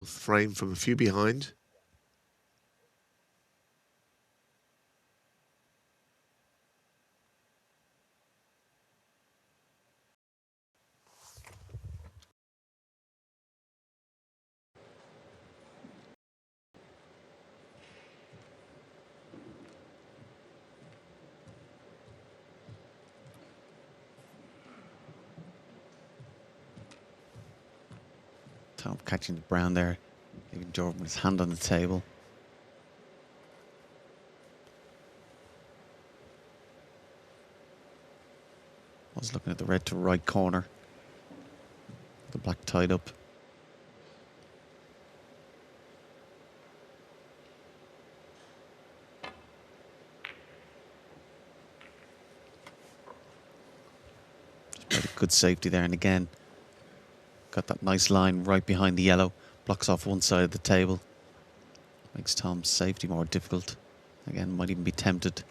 frame from a few behind. Tom catching the brown there. Leaving Jordan with his hand on the table. I was looking at the red to right corner. The black tied up. Just made a good safety there, and again got that nice line right behind the yellow. Blocks off one side of the table. Makes Tom's safety more difficult. Again, might even be tempted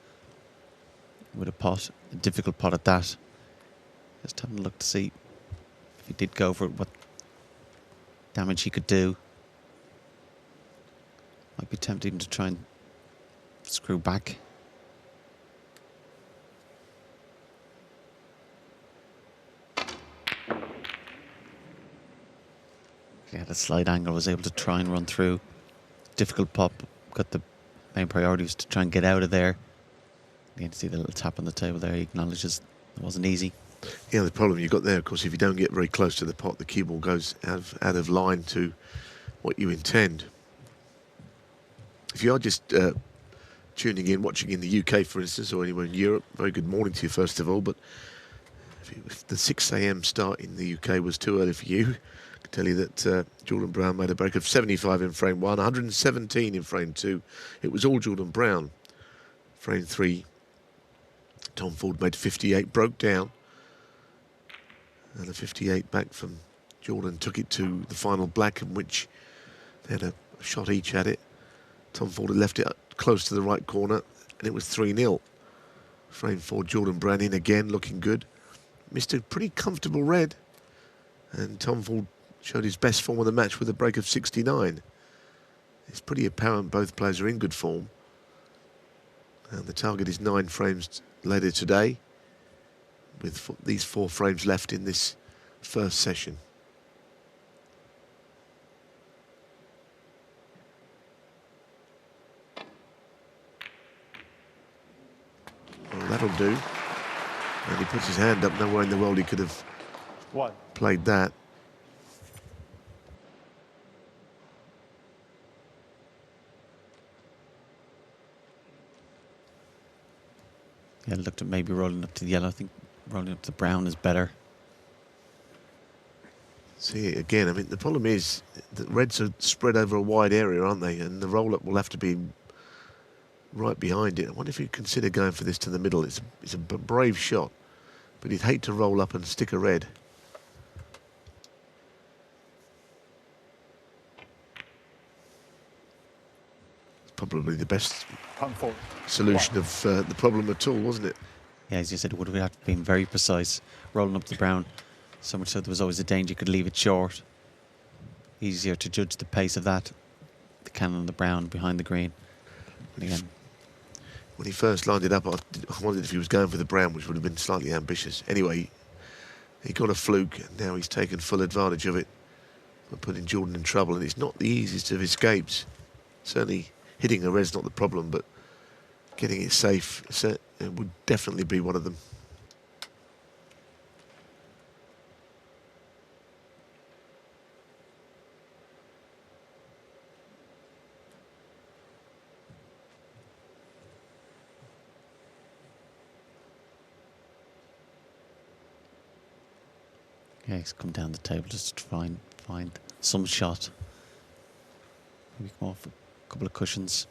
with a pot, a difficult pot at that. Just having a look to see if he did go for it, what damage he could do. Might be tempted even to try and screw back. He had a slight angle, was able to try and run through. Difficult pop, got the main priority was to try and get out of there. You can see the little tap on the table there. He acknowledges it wasn't easy. Yeah, the problem you got there, of course, if you don't get very close to the pot, the cue ball goes out of line to what you intend. If you are just tuning in, watching in the UK, for instance, or anywhere in Europe, very good morning to you, first of all. But if the 6 a.m. start in the UK was too early for you, I can tell you that Jordan Brown made a break of 75 in frame 1, 117 in frame 2. It was all Jordan Brown. Frame 3, Tom Ford made 58, broke down. And a 58 back from Jordan took it to the final black, in which they had a shot each at it. Tom Ford had left it close to the right corner, and it was 3-0. Frame 4, Jordan Brown in again, looking good. Missed a pretty comfortable red, and Tom Ford showed his best form of the match with a break of 69. It's pretty apparent both players are in good form. And the target is 9 frames later today, with these 4 frames left in this first session. Well, that'll do. And he puts his hand up. Nowhere in the world he could have played that. Yeah, looked at maybe rolling up to the yellow. I think rolling up to the brown is better. See, again, I mean, the problem is that reds are spread over a wide area, aren't they? And the roll-up will have to be right behind it. I wonder if he'd consider going for this to the middle. It's a brave shot, but he'd hate to roll up and stick a red. It's probably the best solution of the problem at all, wasn't it? Yeah, as you said, it would have been very precise. Rolling up the brown, so much so there was always a danger you could leave it short. Easier to judge the pace of that. The cannon on the brown behind the green. And again, when he first lined it up, I wondered if he was going for the brown, which would have been slightly ambitious. Anyway, he got a fluke, and now he's taken full advantage of it for putting Jordan in trouble. And it's not the easiest of escapes. Certainly hitting a red's not the problem, but getting it safe it would definitely be one of them. yeah, he's come down the table just to try and find some shot. Maybe come off a couple of cushions.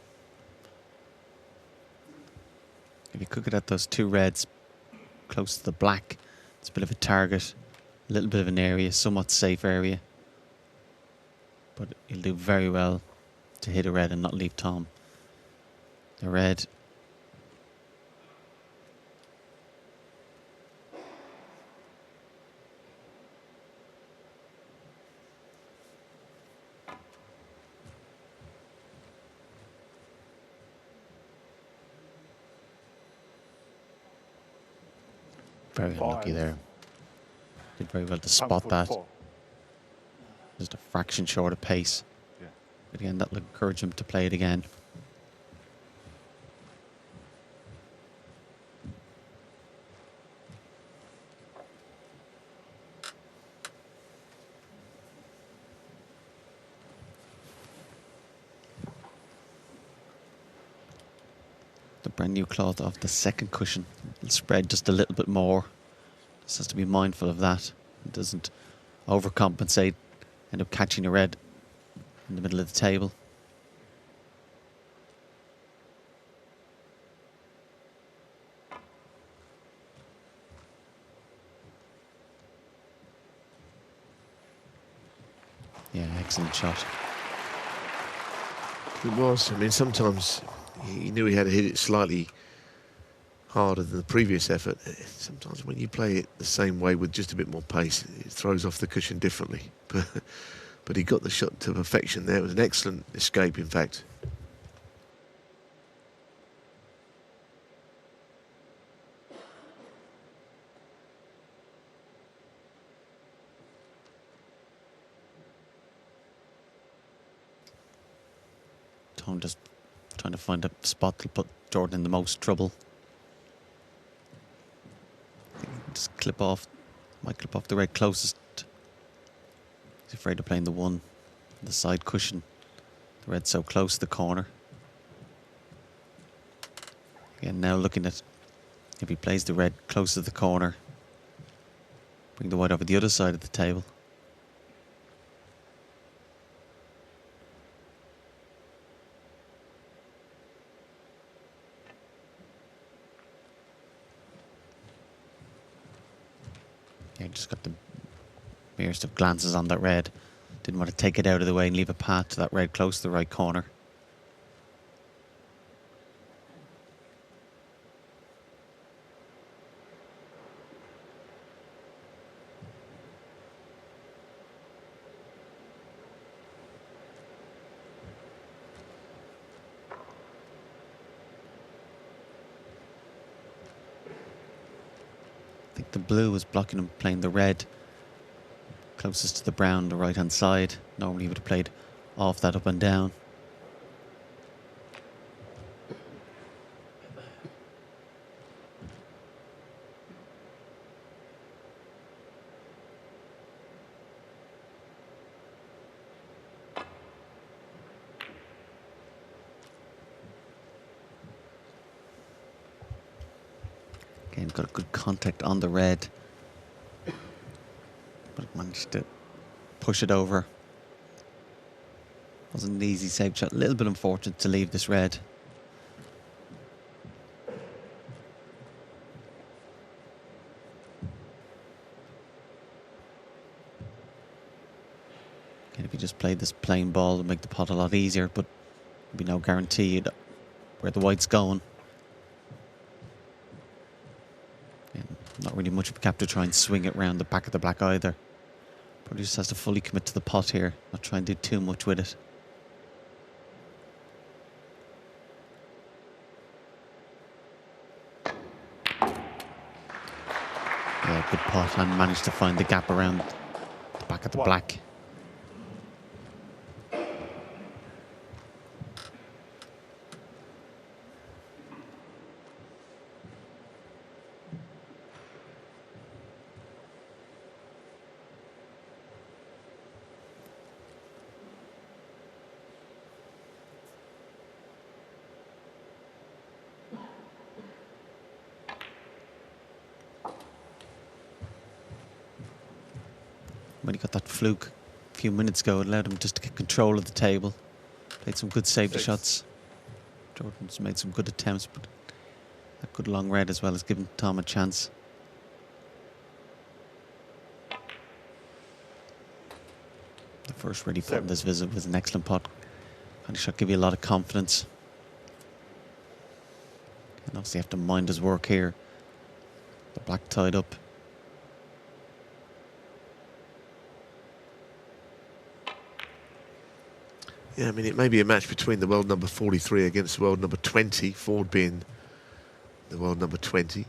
If you could get at those 2 reds close to the black, it's a bit of a target, a little bit of an area, somewhat safe area. But he'll do very well to hit a red and not leave Tom. The red. Very unlucky 5. there. Did very well to Time spot for that. 4. Just a fraction short of pace. Yeah. But again, that'll encourage him to play it again. The brand new cloth off the second cushion. It'll spread just a little bit more. Just has to be mindful of that. It doesn't overcompensate, end up catching a red in the middle of the table. Yeah, excellent shot. It was. I mean, sometimes he knew he had to hit it slightly harder than the previous effort. Sometimes when you play it the same way with just a bit more pace, it throws off the cushion differently. But he got the shot to perfection there. It was an excellent escape, in fact. Tom just trying to find a spot to put Jordan in the most trouble. Just might clip off the red closest. He's afraid of playing the one, the side cushion. The red's so close to the corner. Again, now looking at if he plays the red close to the corner, bring the white over the other side of the table. Yeah, just got the merest of glances on that red. Didn't want to take it out of the way and leave a path to that red close to the right corner. I think the blue was blocking him playing the red closest to the brown, the right hand side. Normally he would have played off that up and down. Again, got a good contact on the red, but managed to push it over. Wasn't an easy save shot. A little bit unfortunate to leave this red. Again, if you just played this plain ball, it would make the pot a lot easier, but there'd be no guarantee where the white's going. And not really much of a cap to try and swing it round the back of the black either. Probably just has to fully commit to the pot here, not try and do too much with it. Yeah, good pot, and managed to find the gap around the back of the black. When he got that fluke a few minutes ago, it allowed him just to get control of the table. Played some good safety shots. Jordan's made some good attempts, but a good long red as well has given Tom a chance. The first red he put in this visit was an excellent pot. And shot give you a lot of confidence. And obviously have to mind his work here. The black tied up. Yeah, I mean, it may be a match between the world number 43 against the world number 20, Ford being the world number 20.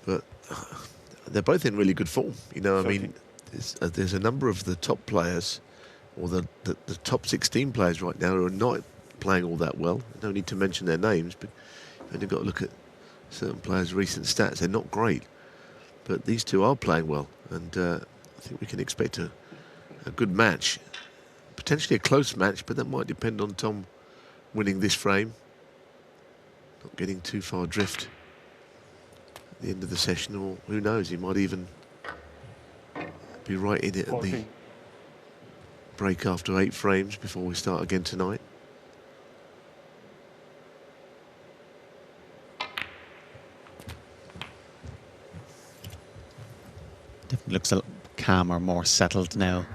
But they're both in really good form. You know, I 13. mean, there's a number of the top players, or the top 16 players right now, who are not playing all that well. No need to mention their names, but you've only got to look at certain players' recent stats. They're not great, but these two are playing well, and I think we can expect a good match, potentially a close match, but that might depend on Tom winning this frame, not getting too far adrift at the end of the session, or who knows, he might even be right in it at the 14. break after 8 frames before we start again tonight. Definitely looks a lot calmer, more settled now.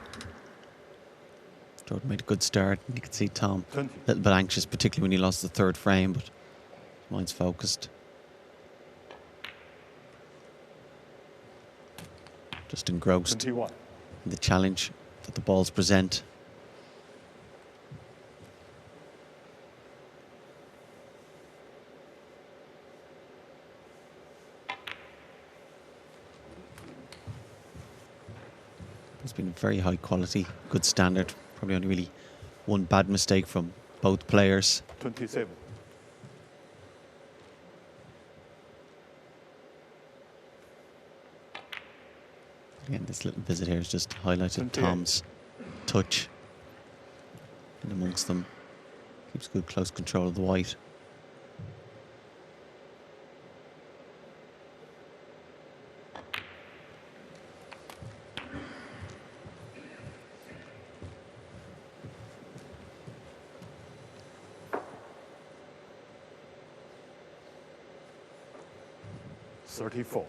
Jordan made a good start, and you can see Tom 20. a little bit anxious, particularly when he lost the 3rd frame, but his mind's focused. Just engrossed 21. in the challenge that the balls present. It's been very high quality, good standard. Probably only really one bad mistake from both players. 27. Again, this little visit here has just highlighted 28. Tom's touch in amongst them. Keeps good close control of the white. $34.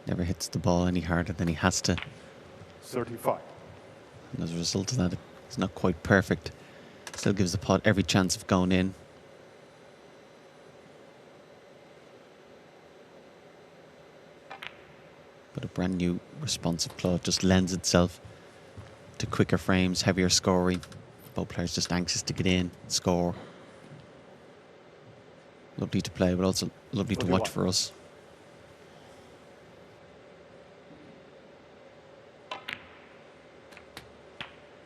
Never hits the ball any harder than he has to. 35. And as a result of that, it's not quite perfect. Still gives the pot every chance of going in. But a brand new responsive claw just lends itself to quicker frames, heavier scoring. Both players just anxious to get in, score. Lovely to play, but also lovely to watch 41. for us.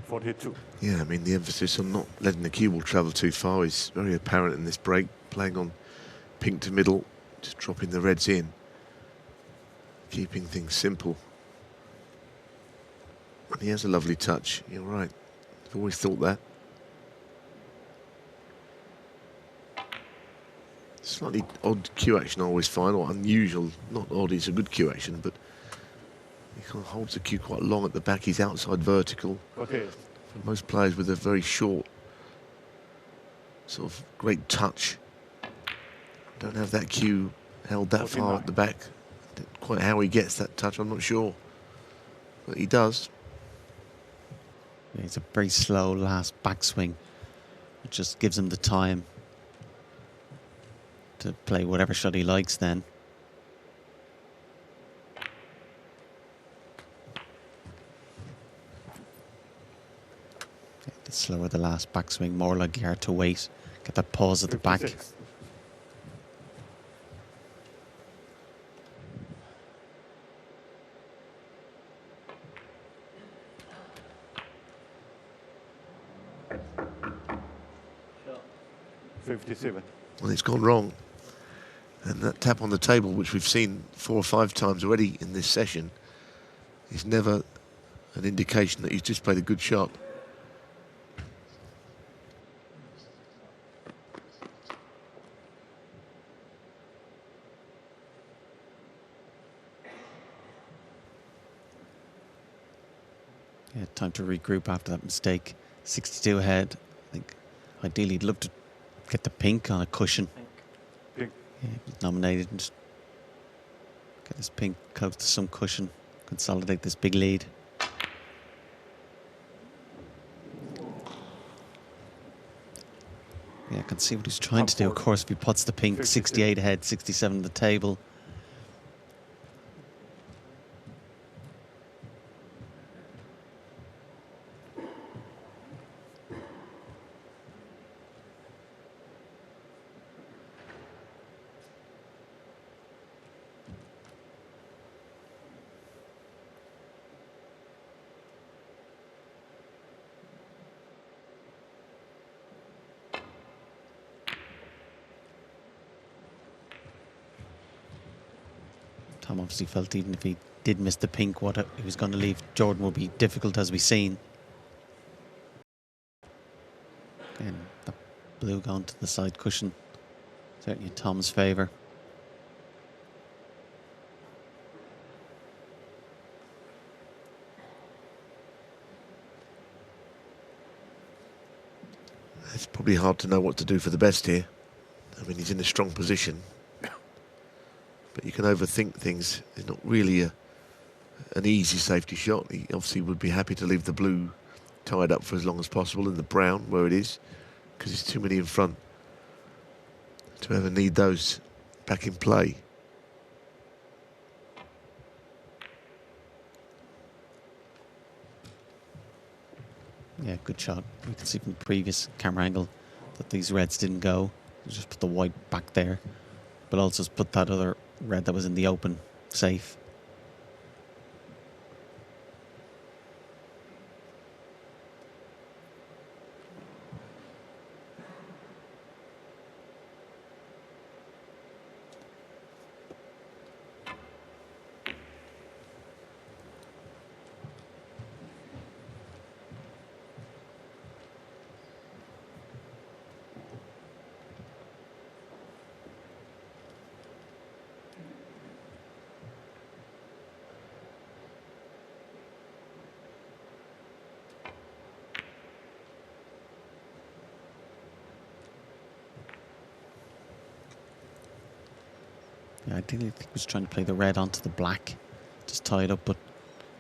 $42. Yeah, I mean, the emphasis on not letting the cue ball travel too far is very apparent in this break. Playing on pink to middle, just dropping the reds in, keeping things simple. And he has a lovely touch, you're right. I've always thought that. Slightly odd cue action I always find, or unusual. Not odd, it's a good cue action, but he kind of holds the cue quite long at the back. He's outside vertical. Okay. For most players with a very short, sort of great touch, don't have that cue held that far 49. at the back. Quite how he gets that touch, I'm not sure. But he does. Yeah, it's a very slow last backswing. It just gives him the time to play whatever shot he likes then. The slower the last backswing, more likely hard to wait. Get that pause at the back. 56. $57. Well, it's gone wrong. And that tap on the table, which we've seen 4 or 5 times already in this session, is never an indication that he's just played a good shot. Yeah, time to regroup after that mistake. 62 ahead. I think ideally he'd love to get the pink on a cushion. Pink. Yeah, he's nominated and just get this pink close to some cushion. Consolidate this big lead. Yeah, I can see what he's trying to do. Of course, if he puts the pink, 68 ahead, 67 at the table. Tom obviously felt even if he did miss the pink, what he was going to leave Jordan would be difficult, as we've seen. Again, the blue going to the side cushion. Certainly in Tom's favour. It's probably hard to know what to do for the best here. I mean, he's in a strong position. But you can overthink things. It's not really an easy safety shot. He obviously would be happy to leave the blue tied up for as long as possible and the brown where it is, because there's too many in front to ever need those back in play. Yeah, good shot. You can see from the previous camera angle that these reds didn't go. You just put the white back there, but also just put that other red that was in the open safe. Yeah, I didn't think he was trying to play the red onto the black, just tie it up, but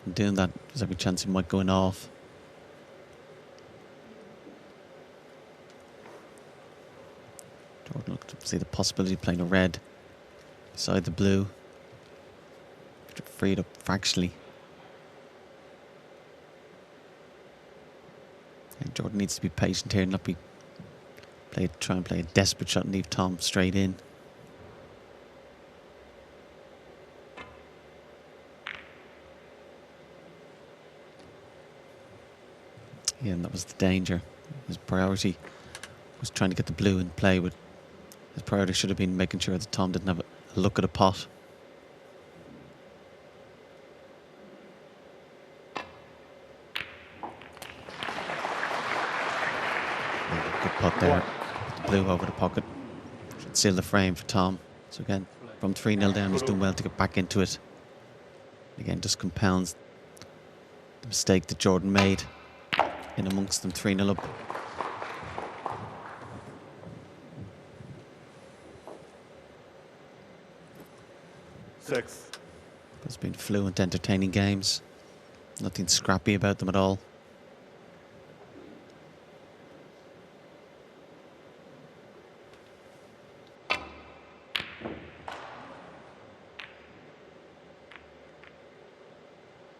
in doing that, there's every chance he might go in off. Jordan looked to see the possibility of playing a red beside the blue. Freed up fractionally. And Jordan needs to be patient here and not be try and play a desperate shot and leave Tom straight in. Yeah, and that was the danger. His priority was trying to get the blue in play, but his priority should have been making sure that Tom didn't have a look at a pot. Good pot there. Put the blue over the pocket. Should seal the frame for Tom. So again, from 3-0 down, he's done well to get back into it. Again, just compounds the mistake that Jordan made in amongst them, 3-0 up. Six. It's been fluent, entertaining games. Nothing scrappy about them at all.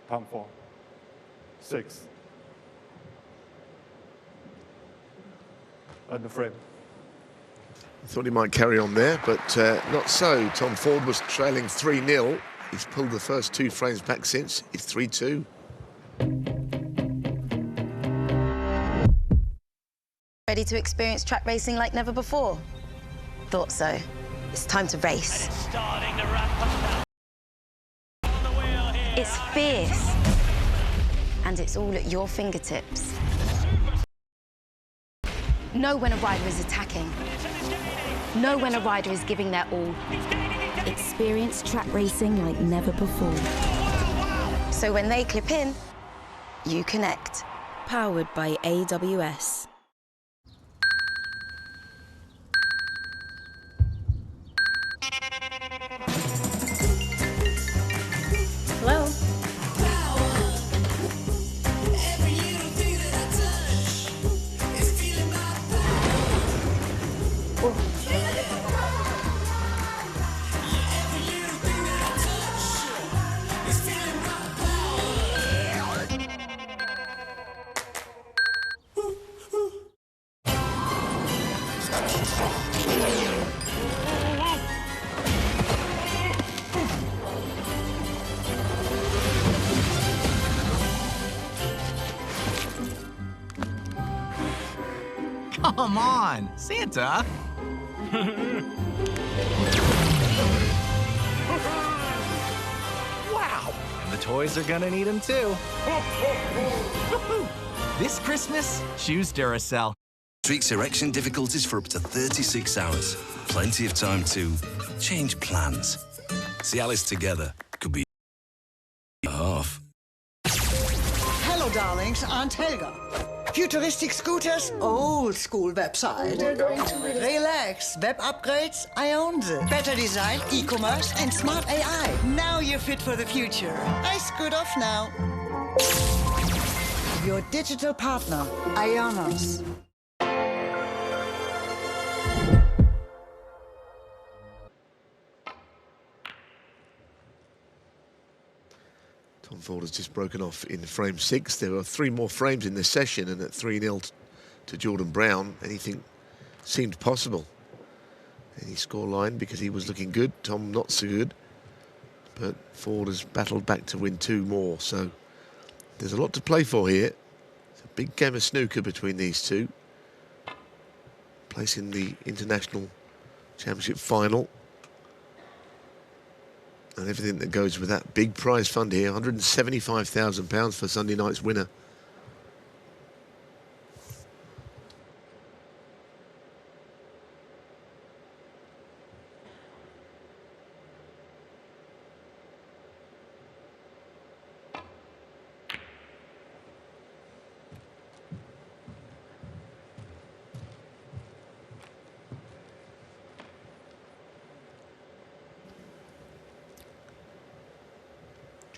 Time for 6. And the frame. Thought he might carry on there, but not so. Tom Ford was trailing 3-0. He's pulled the first 2 frames back since. It's 3-2. Ready to experience track racing like never before? Thought so. It's time to race. And it's starting to ramp up now. On the wheel here. It's fierce. And it's all at your fingertips. Know when a rider is attacking. Know when a rider is giving their all. Experience track racing like never before. So when they clip in, you connect. Powered by AWS. Hello? Come on, Santa. the toys are gonna need them too. This Christmas, choose Duracell. Treats erection difficulties for up to 36 hours. Plenty of time to change plans. Cialis together could be half. Hello, darlings. Aunt Helga. Futuristic scooters, old school website. Relax. Web upgrades, I own them. Better design, e-commerce, and smart AI. Now you're fit for the future. I scoot off now. Your digital partner, Ionos. Tom Ford has just broken off in frame 6. There are 3 more frames in this session, and at 3-0 to Jordan Brown, anything seemed possible. Any scoreline, because he was looking good, Tom not so good. But Ford has battled back to win 2 more, so there's a lot to play for here. It's a big game of snooker between these two. Placing the International Championship final. And everything that goes with that. Big prize fund here, £175,000 for Sunday night's winner.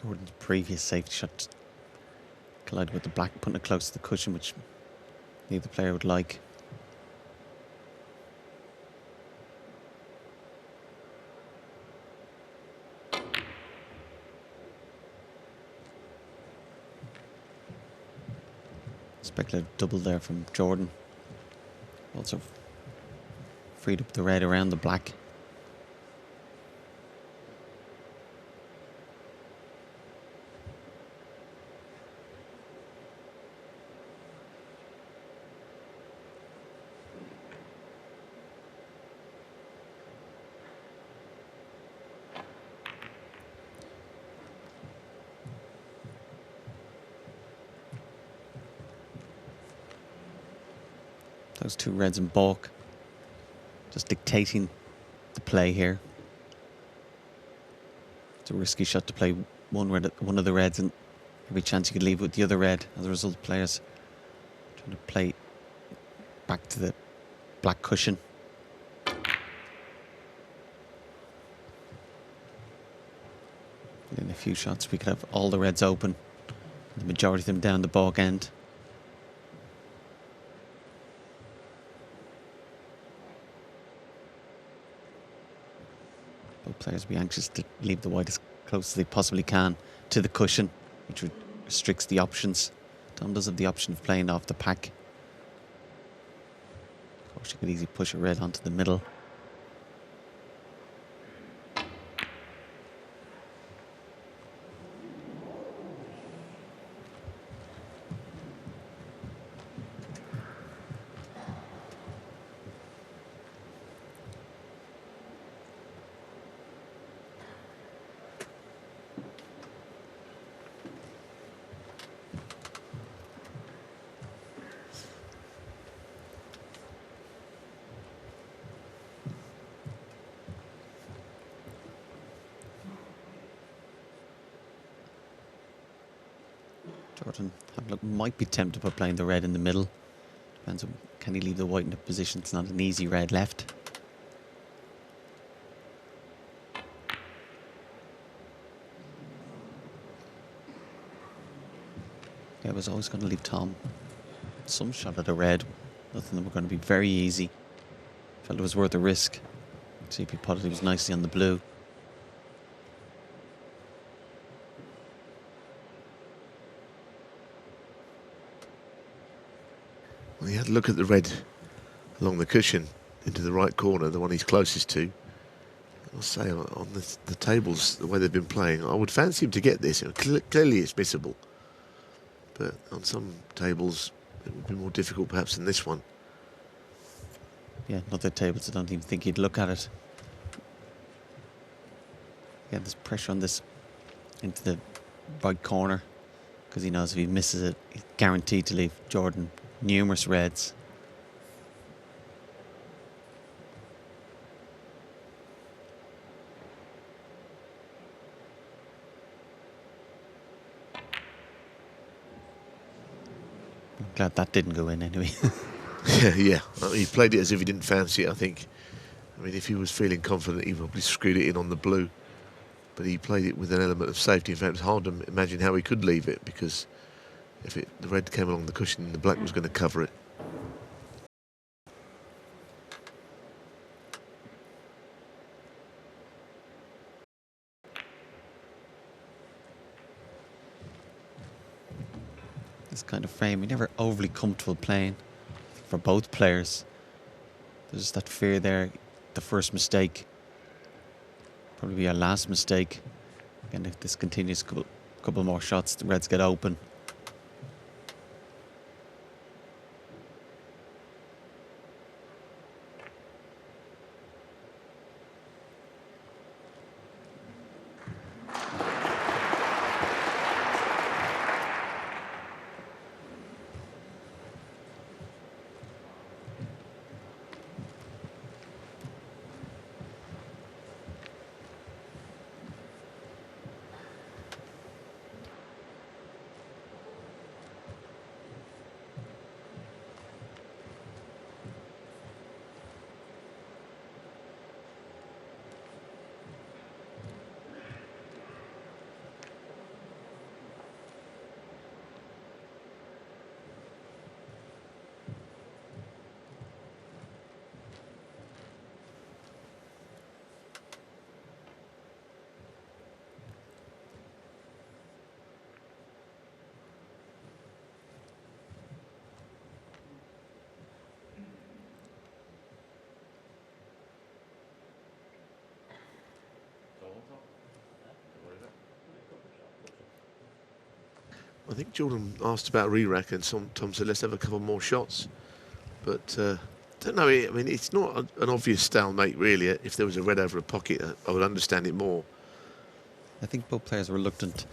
Jordan's previous safety shot collided with the black, putting it close to the cushion, which neither player would like. Speculative double there from Jordan. Also freed up the red around the black. Those 2 reds and balk just dictating the play here. It's a risky shot to play one of the reds, and every chance you could leave with the other red. As a result, players trying to play back to the black cushion. In a few shots we could have all the reds open, the majority of them down the balk end. Both players will be anxious to leave the white as close as they possibly can to the cushion, which restricts the options. Tom does have the option of playing off the pack. Of course, you could easily push a red onto the middle. Jordan might be tempted by playing the red in the middle. Depends on, can he leave the white in a position it's not an easy red left. Yeah, I was always going to leave Tom some shot at a red. Nothing that were going to be very easy. Felt it was worth a risk. See if he potted it was nicely on the blue. Well, he had a look at the red along the cushion into the right corner, the one he's closest to. I'll say on the tables, the way they've been playing, I would fancy him to get this. Clearly it's missable. But on some tables, it would be more difficult perhaps than this one. Yeah, not the tables, I don't even think he'd look at it. Yeah, there's pressure on this into the right corner, because he knows if he misses it, he's guaranteed to leave Jordan numerous reds. I'm glad that didn't go in anyway. Yeah. He played it as if he didn't fancy it, I think. I mean, if he was feeling confident, he probably screwed it in on the blue. But he played it with an element of safety. In fact, it's hard to imagine how he could leave it, because if the red came along the cushion, the black was going to cover it. This kind of frame, you're never overly comfortable playing for both players. There's just that fear there. The first mistake, probably be our last mistake. And if this continues, couple more shots, the reds get open. I think Jordan asked about re-rack, and Tom said, let's have a couple more shots. But I don't know. I mean, it's not an obvious stalemate, really. If there was a red over a pocket, I would understand it more. I think both players are reluctant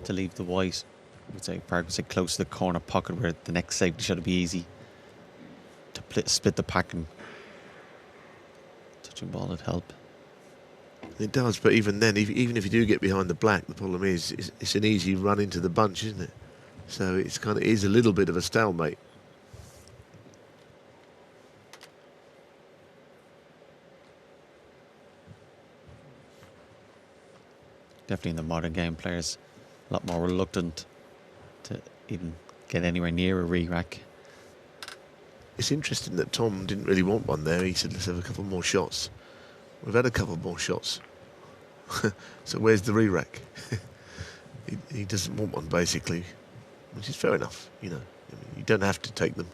to leave the white. I would say Park would say close to the corner pocket, where the next safety shot would be easy to split the pack, and touching ball would help. It does, but even then, even if you do get behind the black, the problem is it's an easy run into the bunch, isn't it? So it's is a little bit of a stalemate. Definitely in the modern game, players a lot more reluctant to even get anywhere near a re-rack. It's interesting that Tom didn't really want one there. He said, let's have a couple more shots. We've had a couple more shots. So where's the re-rack? he doesn't want one, basically, which is fair enough, you know. I mean, you don't have to take them.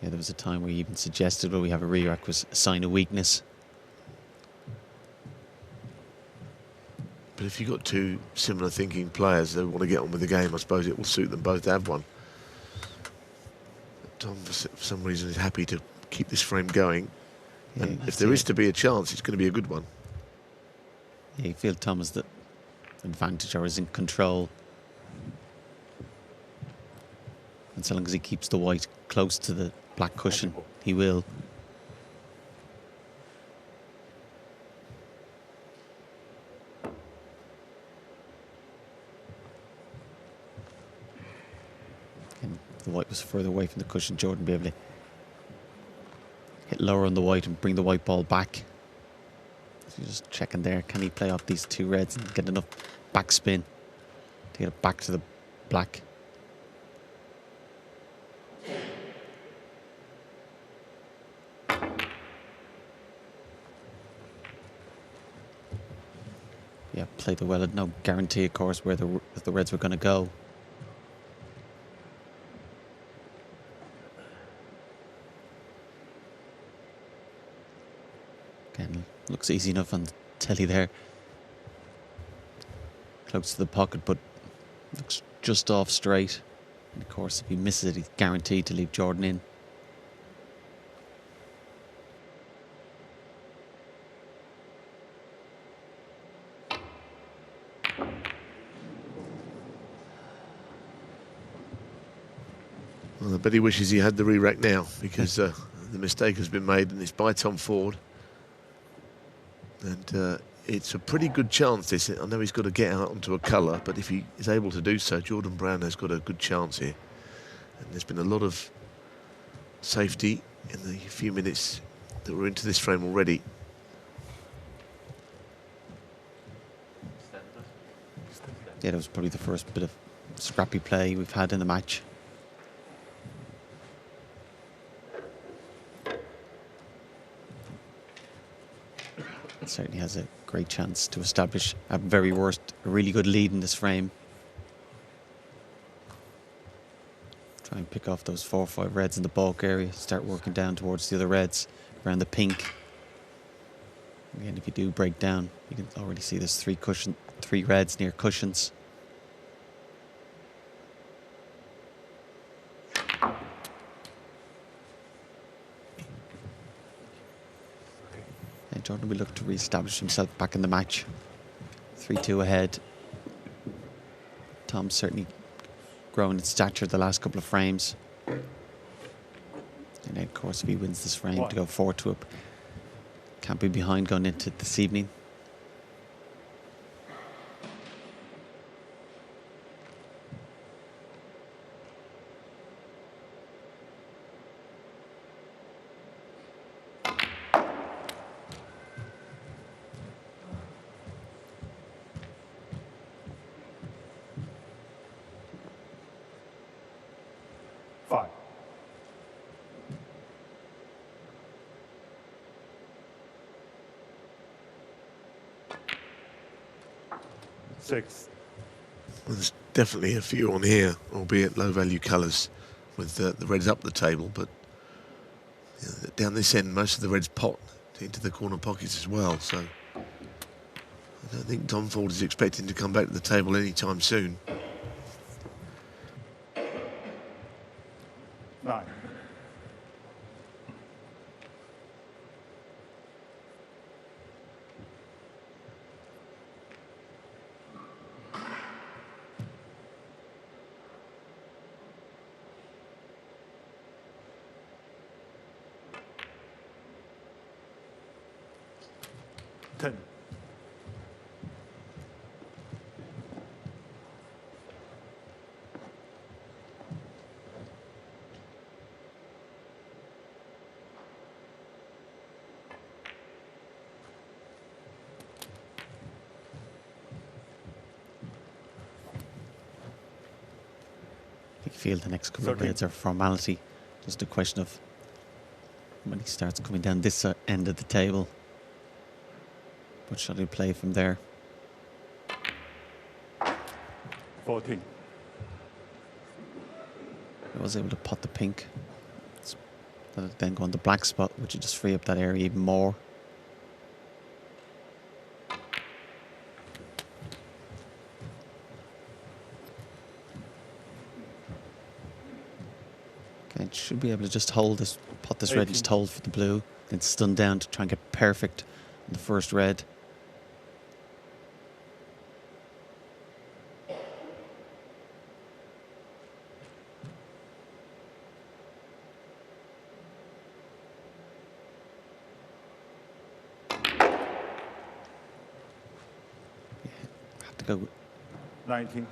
Yeah, there was a time where he even suggested, well, we have a re-rack was a sign of weakness. But if you've got two similar thinking players that want to get on with the game, I suppose it will suit them both to have one. But Tom, for some reason, is happy to keep this frame going. Yeah, and if there is to be a chance, it's going to be a good one. Yeah, you feel Tom has the advantage or is in control. And so long as he keeps the white close to the black cushion, he will. And if the white was further away from the cushion, Jordan would be able to hit lower on the white and bring the white ball back. So you're just checking there, can he play off these two reds and get enough backspin to get it back to the black? Yeah, played it well. No guarantee, of course, where the reds were going to go. Again, looks easy enough on the telly there. Close to the pocket, but looks just off straight. And of course, if he misses it, he's guaranteed to leave Jordan in. Well, I bet he wishes he had the re-rack now, because the mistake has been made, and it's by Tom Ford. And it's a pretty good chance, this. I know he's got to get out onto a colour, but if he is able to do so, Jordan Brown has got a good chance here. And there's been a lot of safety in the few minutes that we're into this frame already. Yeah, that was probably the first bit of scrappy play we've had in the match. Certainly has a great chance to establish, at very worst, a really good lead in this frame. Try and pick off those 4 or 5 reds in the bulk area. Start working down towards the other reds around the pink. Again, if you do break down, you can already see there's 3 reds near cushions. And Jordan will look to re-establish himself back in the match. 3-2 ahead. Tom's certainly grown in stature the last couple of frames. And then, of course, if he wins this frame to go 4-2 up, can't be behind going into this evening. Five. 6. Well, there's definitely a few on here, albeit low-value colours, with the reds up the table, but you know, down this end, most of the reds pot into the corner pockets as well, so I don't think Tom Ford is expecting to come back to the table anytime soon. 9. 10. I feel the next couple of reds are formality. Just a question of when he starts coming down this end of the table. What shall he play from there? 14. I was able to pot the pink. Then go on the black spot, which would just free up that area even more. Okay, should be able to just hold this, pot this red, just hold for the blue, then stun down to try and get perfect on the first red. Go 19.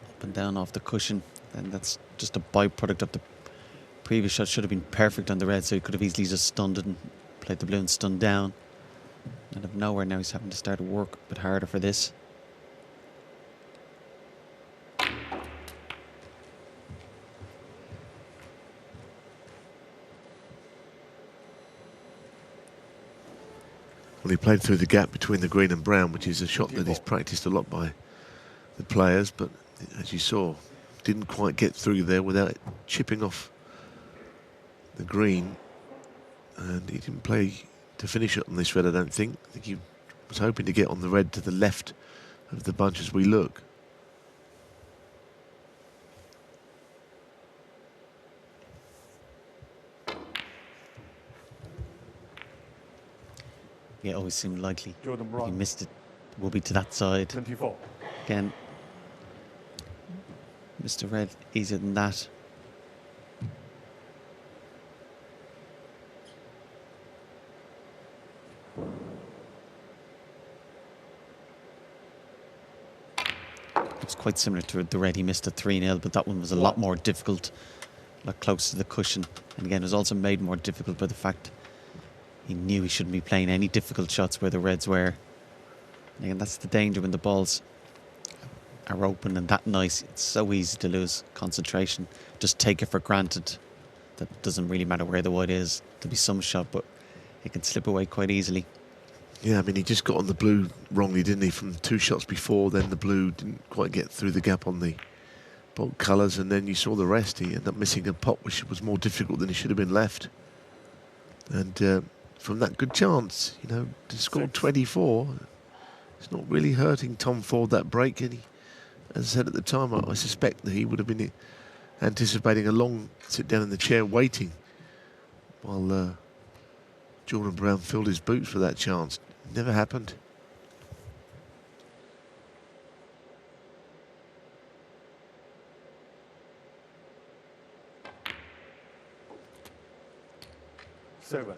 up and down off the cushion, and that's just a byproduct of the previous shot. Should have been perfect on the red, so he could have easily just stunned it and played the blue and stunned down. Out of nowhere now he's having to start to work a bit harder for this. Well, he played through the gap between the green and brown, which is a shot that is practiced a lot by the players, but as you saw, didn't quite get through there without chipping off the green, and he didn't play to finish it on this red, I don't think. I think he was hoping to get on the red to the left of the bunch as we look. Yeah, it always seemed likely. Jordan If Brown. he missed it, will be to that side. 24. Again, Mr. Red easier than that. quite similar to the red he missed at 3-0, but that one was a lot more difficult, a lot closer to the cushion. And again, it was also made more difficult by the fact he knew he shouldn't be playing any difficult shots where the reds were. And again, that's the danger when the balls are open and that nice. It's so easy to lose concentration. Just take it for granted that it doesn't really matter where the white is. There'll be some shot, but it can slip away quite easily. Yeah, I mean, he just got on the blue wrongly, didn't he? From 2 shots before, then the blue didn't quite get through the gap on the bolt colours, and then you saw the rest. He ended up missing a pot, which was more difficult than he should have been left. And from that good chance, you know, to score 24, it's not really hurting Tom Ford, that break. And he, as I said at the time, I suspect that he would have been anticipating a long sit down in the chair waiting while Jordan Brown filled his boots for that chance. Never happened. Seven.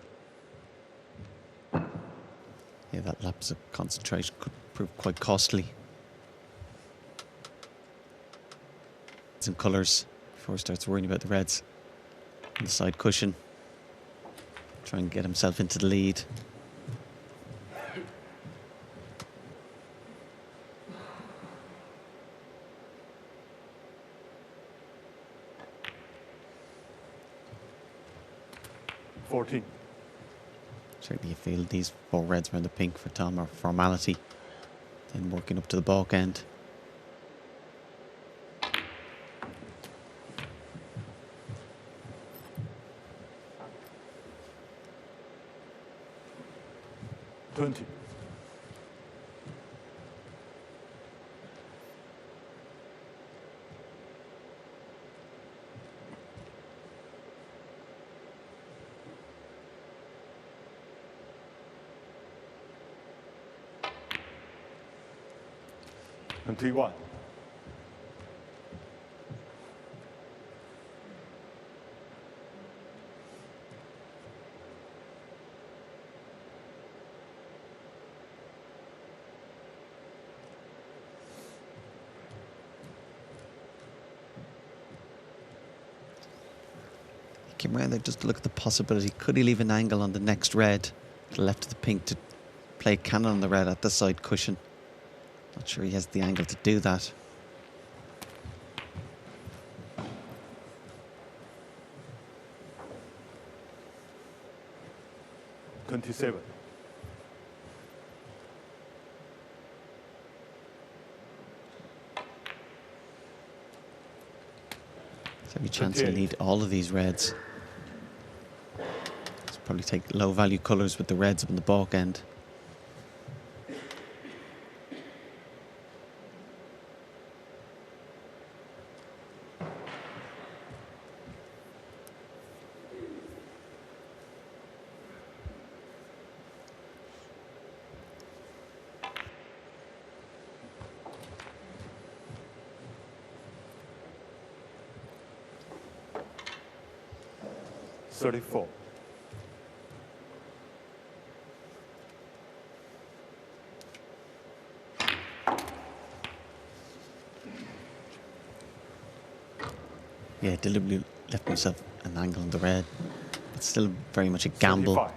Yeah, that lapse of concentration could prove quite costly. Some colours before he starts worrying about the reds. On the side cushion. Try and get himself into the lead. Certainly you feel these 4 reds around the pink for Tom are formality. Then working up to the balk end. T1. He came around there just to look at the possibility. Could he leave an angle on the next red to the left of the pink to play cannon on the red at the side cushion? Not sure he has the angle to do that. $27. There's every chance he'll need all of these reds. Let's probably take low value colours with the reds up in the balk end. $34. Yeah, deliberately left himself an angle on the red. It's still very much a gamble 75.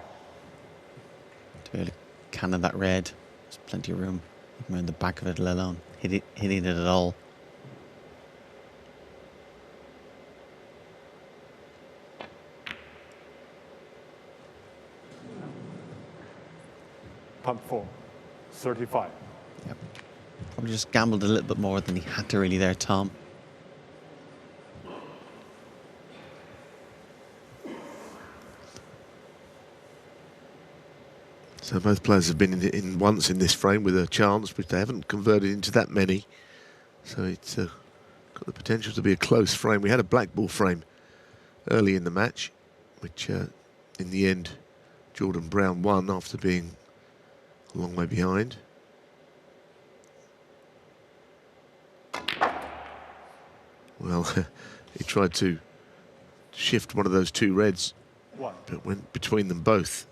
to be able to cannon that red. There's plenty of room even around the back of it, let alone hitting it at all. Pump 4. 35. Yep. Probably just gambled a little bit more than he had to really there, Tom. So both players have been in once in this frame with a chance, but they haven't converted into that many. So it's got the potential to be a close frame. We had a black ball frame early in the match, which in the end Jordan Brown won after being a long way behind. Well, he tried to shift one of those 2 reds, but went between them both.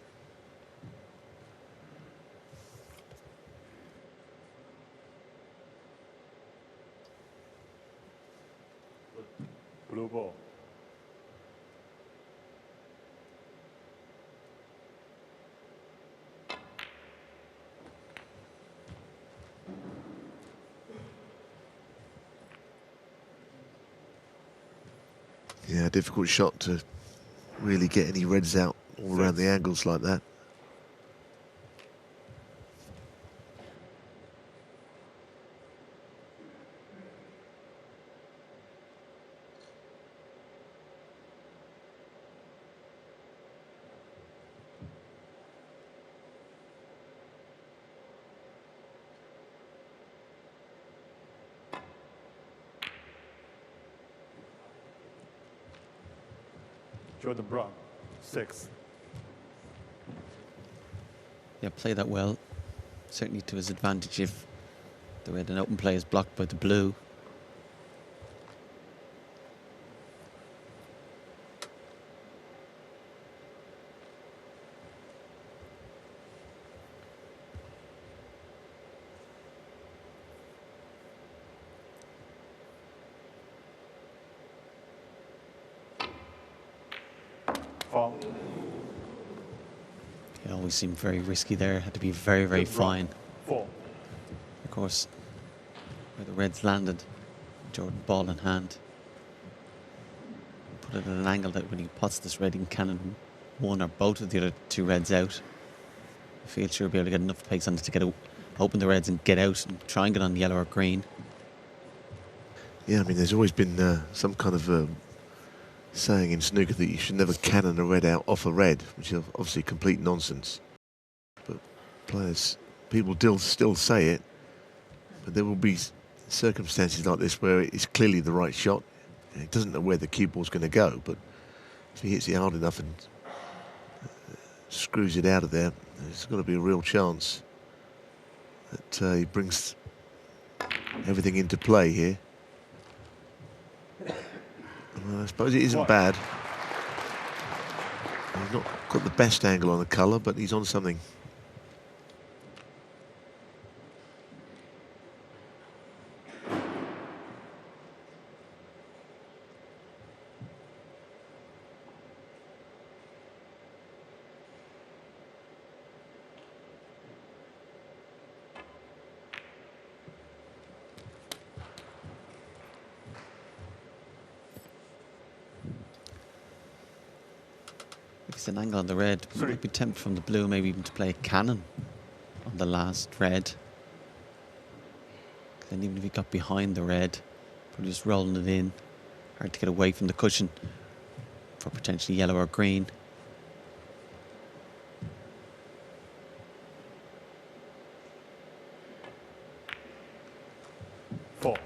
Blue ball. Yeah, difficult shot to really get any reds out all around the angles like that. Jordan Brown, 6. Yeah, play that well. Certainly to his advantage if the red and open play is blocked by the blue. Foul. It always seemed very risky there. Had to be very, very Good run. fine. 4. Of course, where the reds landed, Jordan ball in hand. Put it at an angle that when he pots this red, he can cannon one or both of the other two reds out. I feel sure he'll be able to get enough pace on it to get open the reds and get out and try and get on yellow or green. Yeah, I mean, there's always been some kind of saying in snooker that you should never cannon a red out off a red, which is obviously complete nonsense. But people still say it, but there will be circumstances like this where it's clearly the right shot. He doesn't know where the cue ball's going to go, but if he hits it hard enough and screws it out of there, there's got to be a real chance that he brings everything into play here. Well, I suppose it isn't bad. He's not got the best angle on the colour, but he's on something. If he's an angle on the red, might be tempted from the blue, maybe even to play a cannon on the last red. Then even if he got behind the red, probably just rolling it in. Hard to get away from the cushion for potentially yellow or green. Four.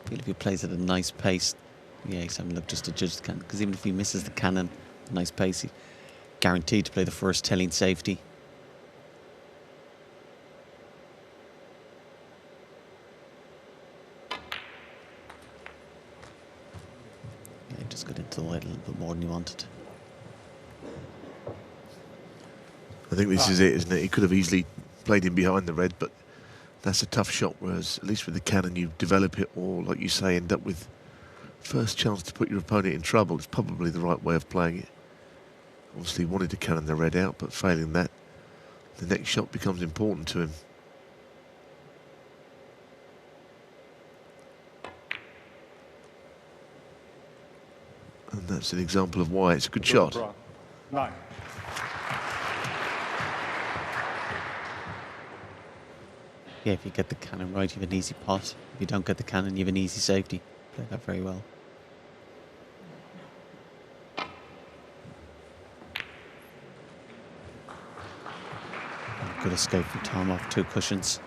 I feel if he plays at a nice pace, yeah, he's having a look just to judge the cannon. Because even if he misses the cannon, a nice pace, he's guaranteed to play the first telling safety. Yeah, he just got into the white a little bit more than he wanted. I think this is it, isn't it? He could have easily played him behind the red, but that's a tough shot, whereas at least with the cannon you develop it, or like you say, end up with first chance to put your opponent in trouble. It's probably the right way of playing it. Obviously wanted to cannon the red out, but failing that, the next shot becomes important to him. And that's an example of why it's a good shot. 9. Yeah, if you get the cannon right, you have an easy pot. If you don't get the cannon, you have an easy safety. Played that very well. Good escape from Tom off 2 cushions.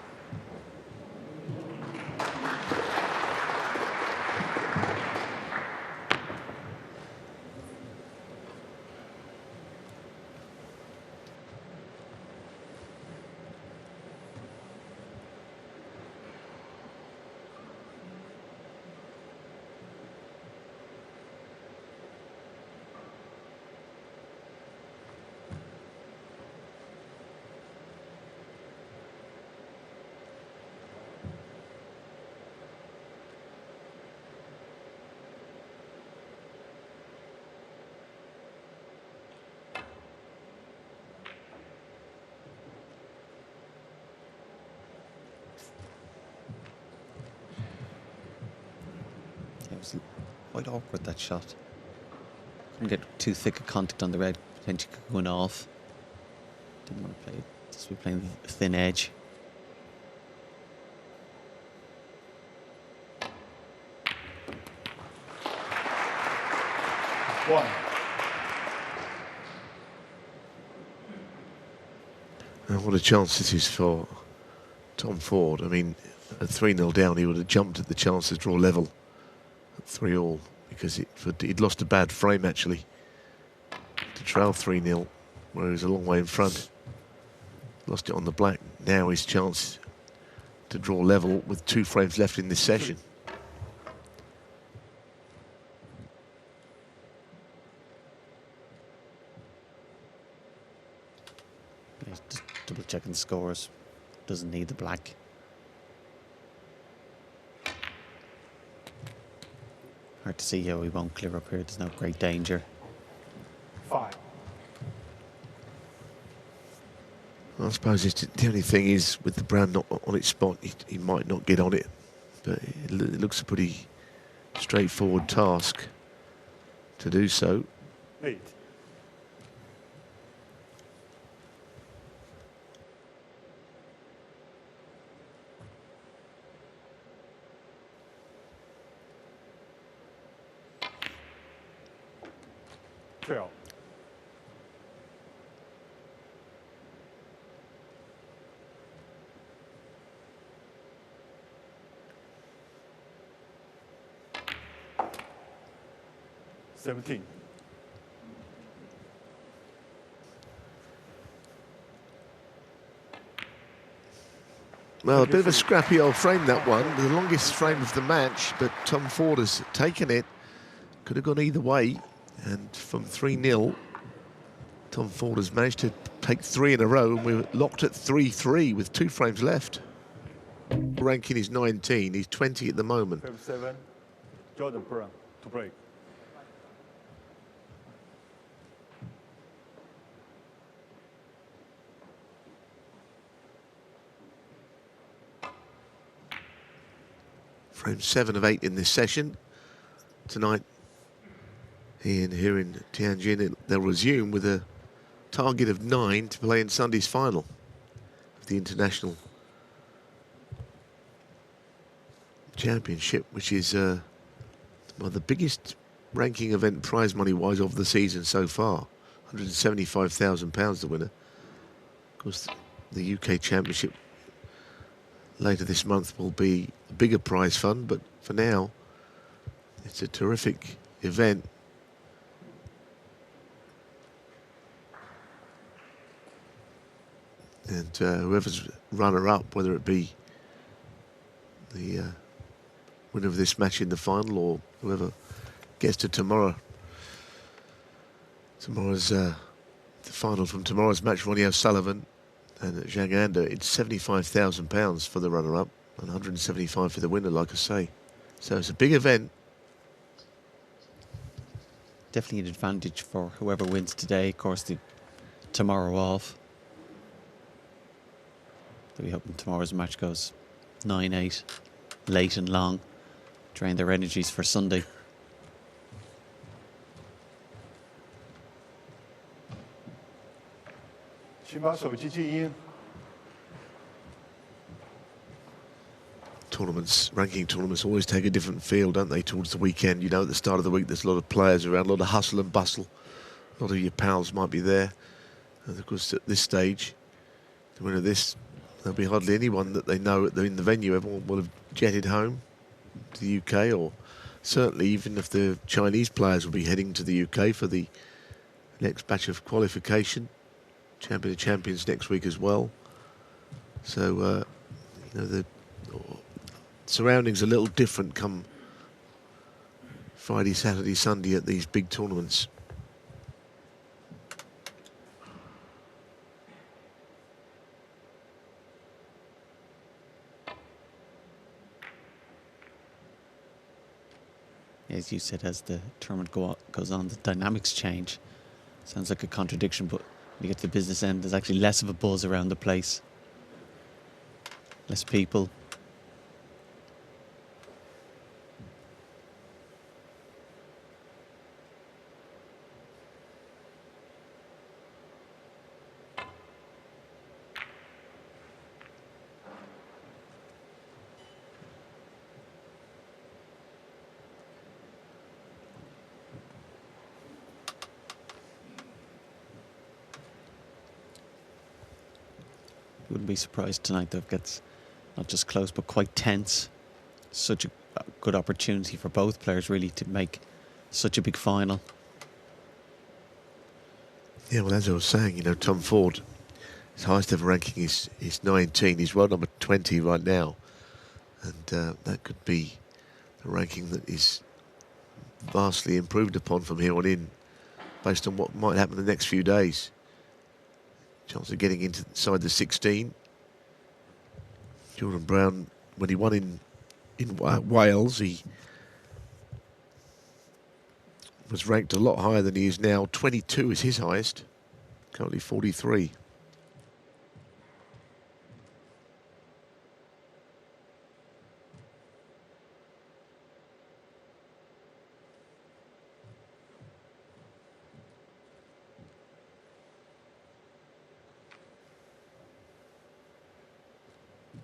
It was quite awkward, that shot. Couldn't get too thick a contact on the red, potentially going off. Didn't want to play it. Just be playing the thin edge. One. And what a chance this is for Tom Ford. I mean, at 3-0 down, he would have jumped at the chance to draw level at 3-all because he'd lost a bad frame, actually, to trail 3-0, where he was a long way in front. Lost it on the black. Now his chance to draw level with 2 frames left in this session. He's just double checking the scores. Doesn't need the black. Hard to see how he won't clear up here. There's no great danger. 5. I suppose the only thing is, with the brown not on its spot, he might not get on it. But it looks a pretty straightforward task to do so. 8. Trail. $17. Well, a bit of a scrappy old frame, that one. The longest frame of the match, but Tom Ford has taken it. Could have gone either way. And from 3-0, Tom Ford has managed to take 3 in a row, and we're locked at 3-3 with 2 frames left. Ranking is 19. He's 20 at the moment. 7. Jordan Brown to break. Frame 7 of 8 in this session. Tonight, here in Tianjin, they'll resume with a target of 9 to play in Sunday's final of the International Championship, which is well, the biggest ranking event prize money-wise of the season so far. £175,000 the winner. Of course, the UK Championship later this month will be a bigger prize fund, but for now, it's a terrific event. And whoever's runner-up, whether it be the winner of this match in the final or whoever gets to tomorrow's the final from tomorrow's match, Ronnie O'Sullivan and Zhang Anda, it's £75,000 for the runner-up and 175 for the winner, like I say. So it's a big event. Definitely an advantage for whoever wins today. Of course, tomorrow off. They'll be hoping tomorrow's match goes 9-8, late and long. Drain their energies for Sunday. Ranking tournaments always take a different feel, don't they, towards the weekend? You know, at the start of the week, there's a lot of players around, a lot of hustle and bustle. A lot of your pals might be there. And of course, at this stage, the winner of this, there'll be hardly anyone that they know in the venue. Everyone will have jetted home to the UK, or certainly even if the Chinese players will be heading to the UK for the next batch of qualification. Champion of Champions next week as well. So, you know, the surroundings are a little different come Friday, Saturday, Sunday at these big tournaments. As you said, as the tournament goes on, the dynamics change. Sounds like a contradiction, but when you get to the business end, there's actually less of a buzz around the place. Less people. Wouldn't be surprised tonight though if it gets not just close but quite tense. Such a good opportunity for both players really to make such a big final. Yeah, well, as I was saying, you know, Tom Ford, his highest ever ranking is 19. He's world number 20 right now. And that could be a ranking that is vastly improved upon from here on in, based on what might happen in the next few days. Chance of getting inside the 16. Jordan Brown, when he won in Wales, he was ranked a lot higher than he is now. 22 is his highest, currently 43.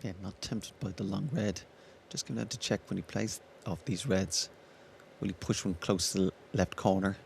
Yeah, not tempted by the long red. Just going to have to check when he plays off these reds. Will he push one close to the left corner?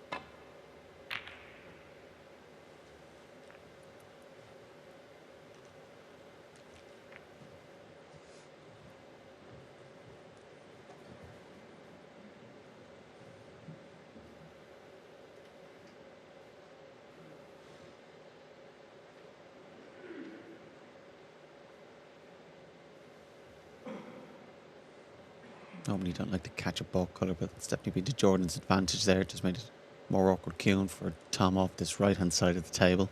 Normally don't like to catch a ball colour, but it's definitely been to Jordan's advantage there. Just made it more awkward cueing for Tom off this right hand side of the table.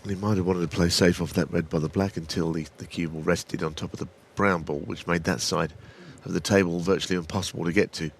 He might have wanted to play safe off that red by the black until the cue ball rested on top of the brown ball, which made that side of the table virtually impossible to get to.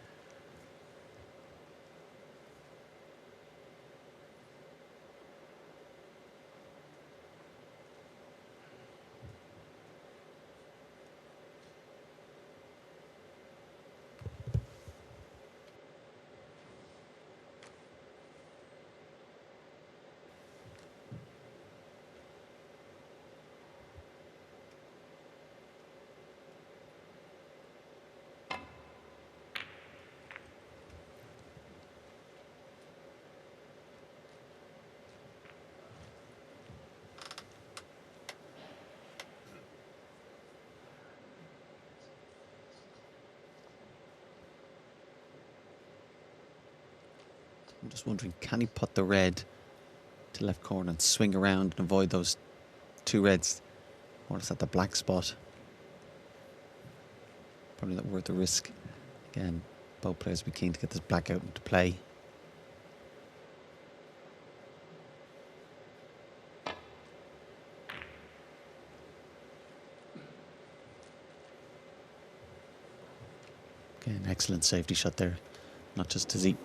I'm just wondering, can he put the red to left corner and swing around and avoid those two reds? Or is that the black spot? Probably not worth the risk. Again, both players will be keen to get this black out into play. Again, excellent safety shot there. Not just has he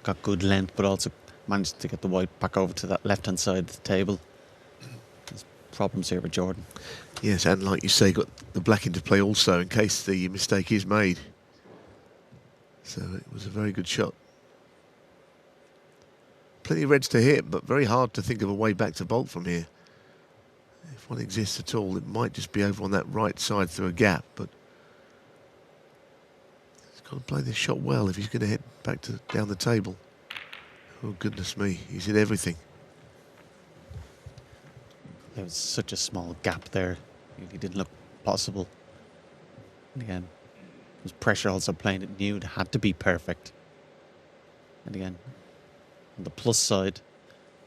got good length, but also managed to get the white back over to that left-hand side of the table. There's problems here with Jordan. Yes, and like you say, got the black into play also in case the mistake is made. So it was a very good shot. Plenty of reds to hit, but very hard to think of a way back to bolt from here. If one exists at all, it might just be over on that right side through a gap, but he's got to play this shot well if he's going to hit back to down the table. Oh, goodness me, he's in everything. There was such a small gap there. It didn't look possible. And again, there was pressure also playing it new. It had to be perfect. And again, on the plus side,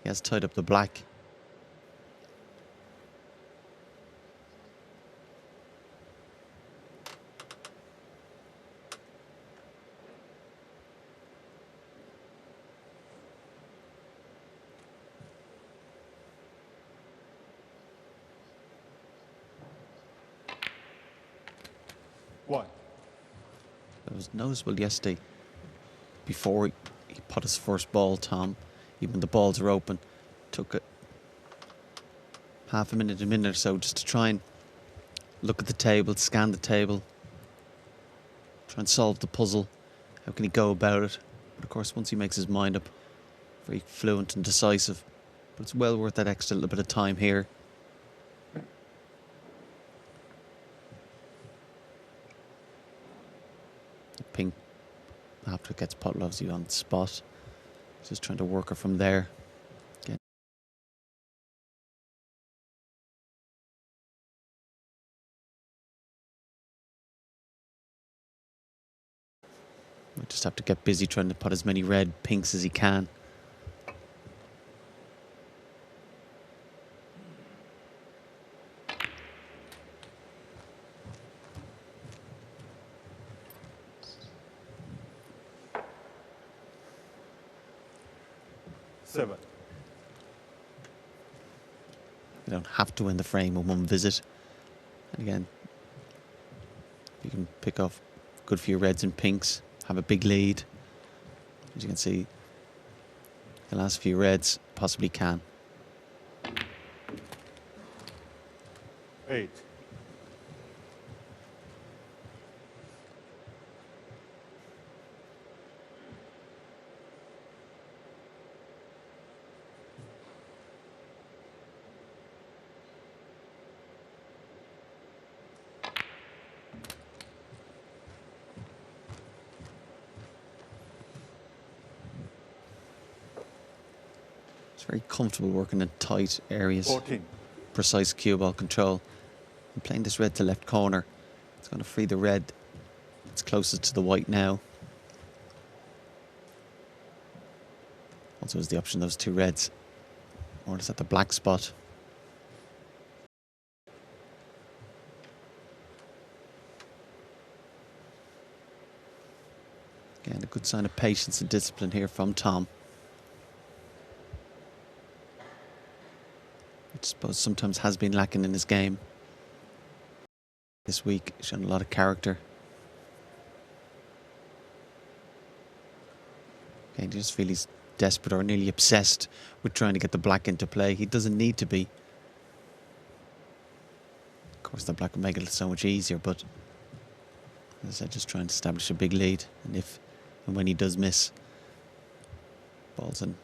he has tied up the black. One. It was noticeable yesterday, before he put his first ball, Tom, even when the balls are open, took a a minute or so just to try and look at the table, scan the table, try and solve the puzzle. How can he go about it? But of course, once he makes his mind up, very fluent and decisive. But it's well worth that extra little bit of time here. The pink, after it gets pot, loves you on the spot. Just trying to work her from there. Again. Might just have to get busy trying to put as many red pinks as he can. Seven. You don't have to win the frame in one visit. And again, you can pick off good few reds and pinks, have a big lead. As you can see, the last few reds possibly can. 8. It's very comfortable working in tight areas. 14. Precise cue ball control. And playing this red to left corner. It's going to free the red. It's closest to the white now. Also has the option of those two reds. Or it's at the black spot. Again, a good sign of patience and discipline here from Tom. Which I suppose sometimes has been lacking in his game. This week, shown a lot of character. Okay, you just feel he's desperate or nearly obsessed with trying to get the black into play. He doesn't need to be. Of course, the black will make it so much easier, but as I said, just trying to establish a big lead. And when he does miss, balls in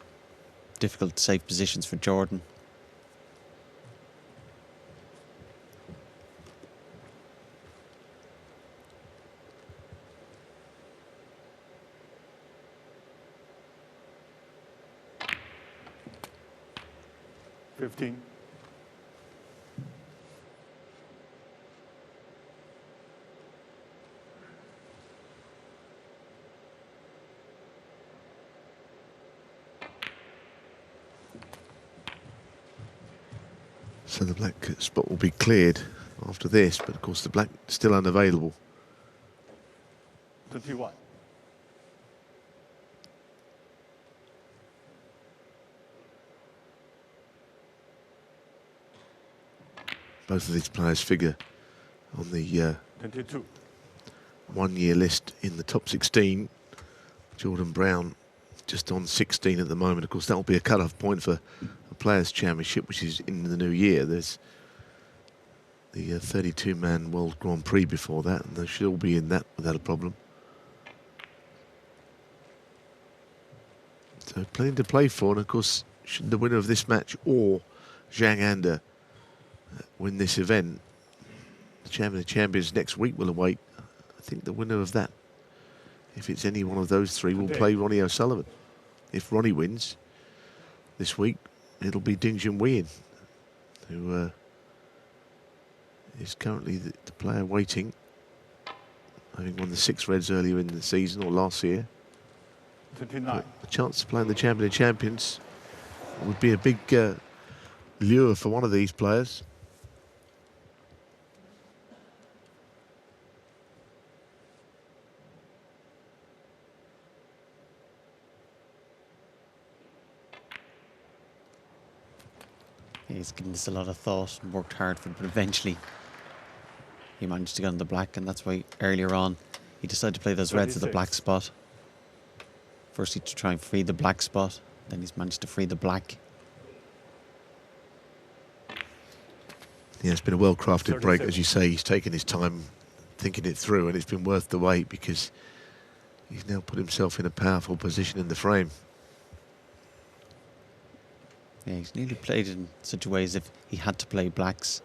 difficult, safe positions for Jordan. Fifteen. So the black spot will be cleared after this, but of course the black still unavailable. 21. Both of these players figure on the 22. one-year list in the top 16. Jordan Brown just on 16 at the moment. Of course, that will be a cut-off point for a Players' Championship, which is in the new year. There's the 32-man World Grand Prix before that, and they should all be in that without a problem. So plenty to play for, and of course, should the winner of this match or Zhang Anda win this event, the champion of champions next week will await. I think the winner of that, if it's any one of those three, will play Ronnie O'Sullivan. If Ronnie wins this week, it'll be Ding Junhui, who is currently the player waiting, having won the 6 Reds earlier in the season or last year. 29. A chance to play in the champion of champions would be a big lure for one of these players. He's given this a lot of thought and worked hard for it, but eventually he managed to get on the black, and that's why earlier on he decided to play those reds at the black spot. Firstly to try and free the black spot, then he's managed to free the black. Yeah, it's been a well-crafted break, as you say. He's taken his time thinking it through, and it's been worth the wait because He's now put himself in a powerful position in the frame. Yeah, he's nearly played in such a way as if he had to play blacks.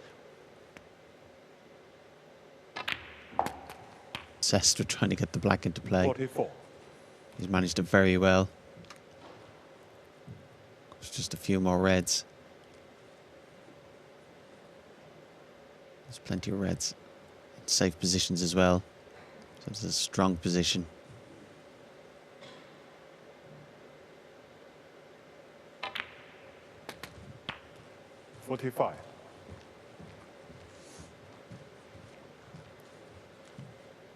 Obsessed with trying to get the black into play. 44. He's managed it very well. There's just a few more reds. There's plenty of reds in safe positions as well. So it's a strong position. $45.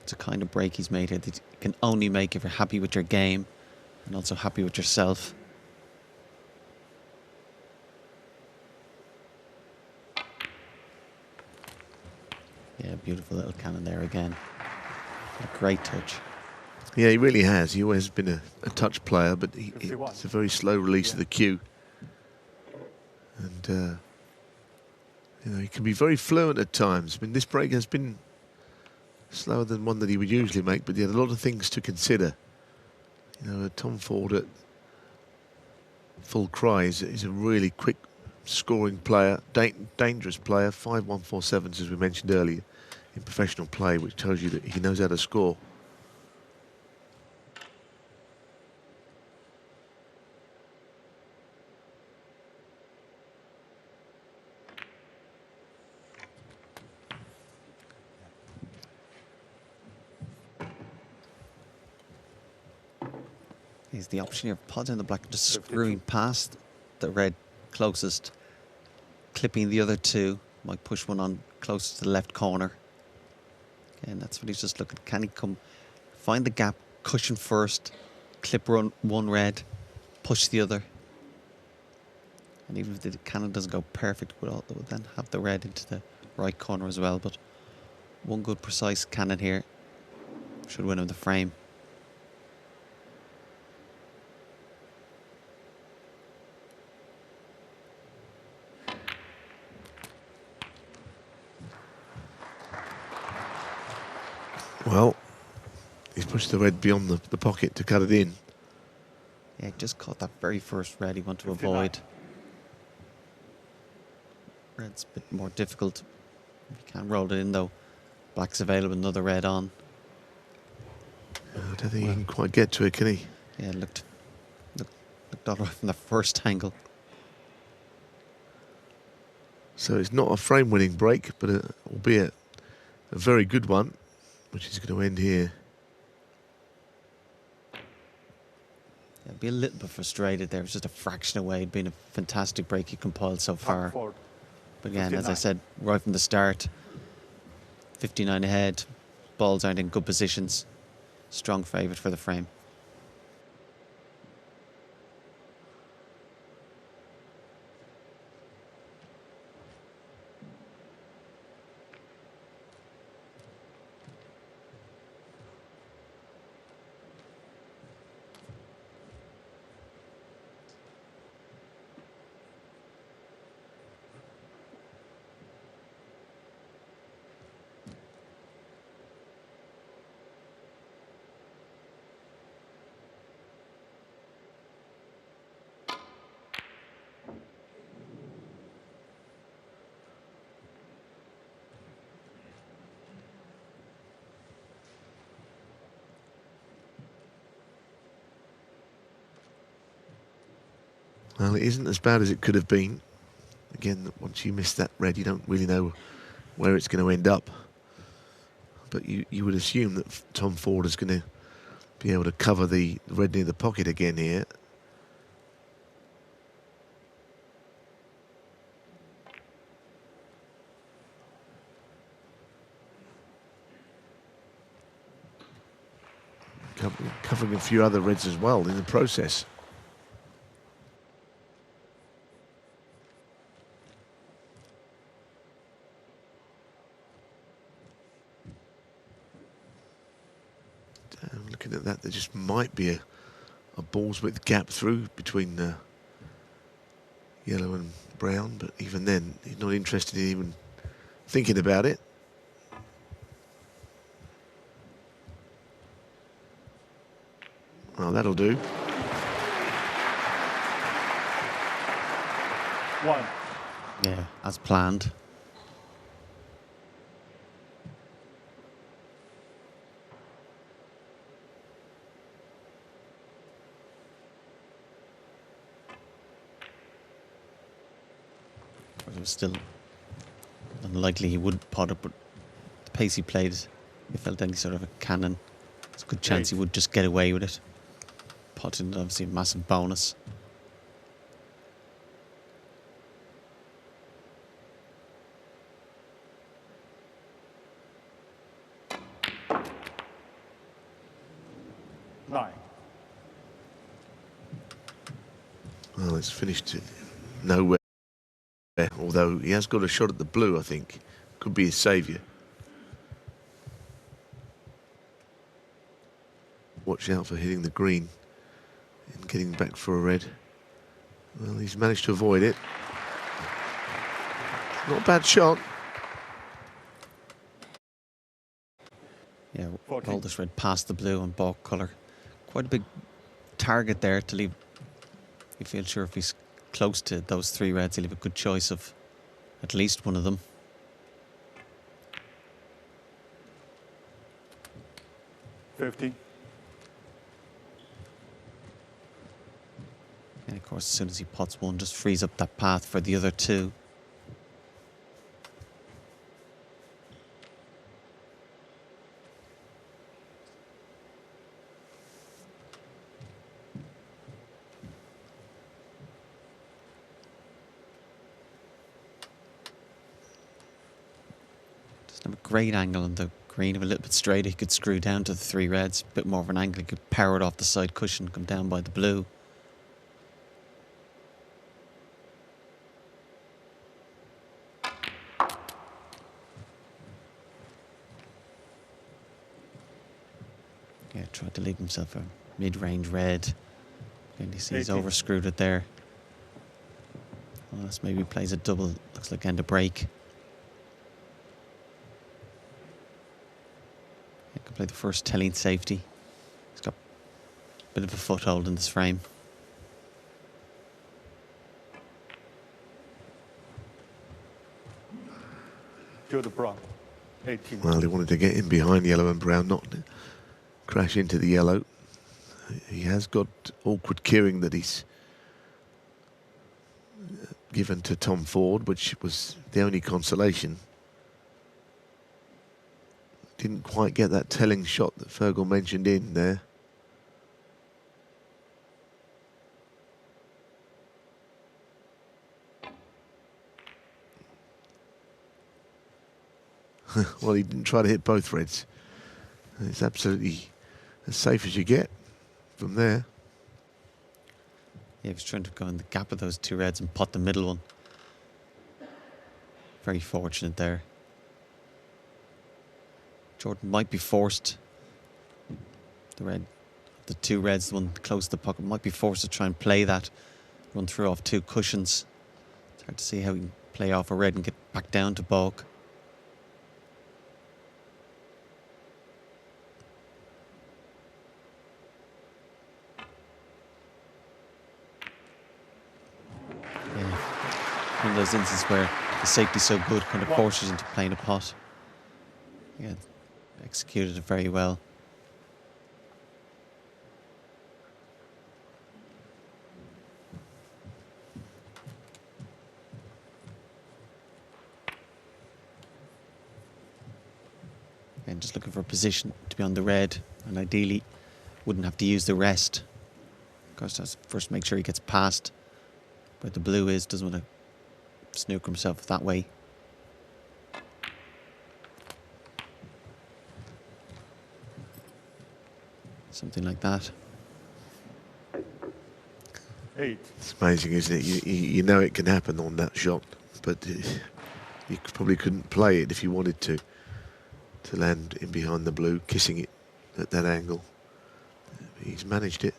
It's a kind of break he's made here that you can only make if you're happy with your game and also happy with yourself. Yeah, beautiful little cannon there again. A great touch. Yeah, he really has. He always been a touch player, but $51. it's a very slow release of the cue. And, you know, he can be very fluent at times. I mean, this break has been slower than one that he would usually make, but he had a lot of things to consider. You know, Tom Ford at full cry is a really quick scoring player, dangerous player, 5-1-4-7s as we mentioned earlier in professional play, which tells you that he knows how to score. Here's the option here of podding the black and just screwing past the red closest, clipping the other two. Might push one on closest to the left corner. Again, that's what he's just looking. Can he come, find the gap, cushion first, clip one red, push the other. And even if the cannon doesn't go perfect, we'll then have the red into the right corner as well. But one good precise cannon here should win him the frame. Well, he's pushed the red beyond the pocket to cut it in. Yeah, just caught that very first red he wanted to 59. avoid. Red's a bit more difficult. If you can't roll it in though. Black's available, another red on. I don't think he can quite get to it, can he? Yeah, looked all right from the first angle. So it's not a frame-winning break, but albeit a very good one, which is going to end here. Yeah, be a little bit frustrated there. It was just a fraction away. It'd been a fantastic break he compiled so far. Ford. But again, as I 59. said, right from the start, 59 ahead, balls aren't in good positions. Strong favourite for the frame. Well, it isn't as bad as it could have been. Again, once you miss that red, you don't really know where it's going to end up. But you would assume that Tom Ford is going to be able to cover the red near the pocket again here. Covering a few other reds as well in the process. Looking at that, there just might be a ball's width gap through between yellow and brown, but even then, he's not interested in even thinking about it. Well, that'll do. 1. Yeah, as planned. It was still unlikely he would pot it, but the pace he played, he felt any sort of a cannon. There's a good chance he would just get away with it. Potting, obviously, a massive bonus. Well, it's finished nowhere. Although he has got a shot at the blue, I think. Could be his saviour. Watch out for hitting the green and getting back for a red. Well, he's managed to avoid it. Not a bad shot. Yeah, roll this red past the blue and balk colour. Quite a big target there to leave. You feel sure if he's close to those 3 reds, he'll have a good choice of at least one of them. $50. And of course, as soon as he pots one, just frees up that path for the other 2. Doesn't have a great angle on the green. If a little bit straighter, he could screw down to the 3 reds. A bit more of an angle, he could power it off the side cushion, come down by the blue. Yeah, tried to leave himself a mid-range red. And you see he's overscrewed it there. Unless maybe plays a double, looks like end of break. He can play the first telling safety. He's got a bit of a foothold in this frame. To the brown. 18. Well, he wanted to get in behind yellow and brown, not crash into the yellow. He has got awkward cueing that he's given to Tom Ford, which was the only consolation. Didn't quite get that telling shot that Fergal mentioned in there. Well, he didn't try to hit both reds. It's absolutely as safe as you get from there. Yeah, he was trying to go in the gap of those 2 reds and pot the middle one. Very fortunate there. Jordan might be forced. The 2 reds, the one close to the pocket, might be forced to try and play that. Run through off 2 cushions. It's hard to see how he can play off a red and get back down to balk. One of those instances where the safety's so good, kind of forces into playing a pot. Yeah, executed it very well. And just looking for a position to be on the red, and ideally wouldn't have to use the rest. Of course, has to first make sure he gets past where the blue is, doesn't want to snooker himself that way. Something like that. 8. It's amazing, isn't it? You know it can happen on that shot, but you probably couldn't play it if you wanted to land in behind the blue, kissing it at that angle. He's managed it.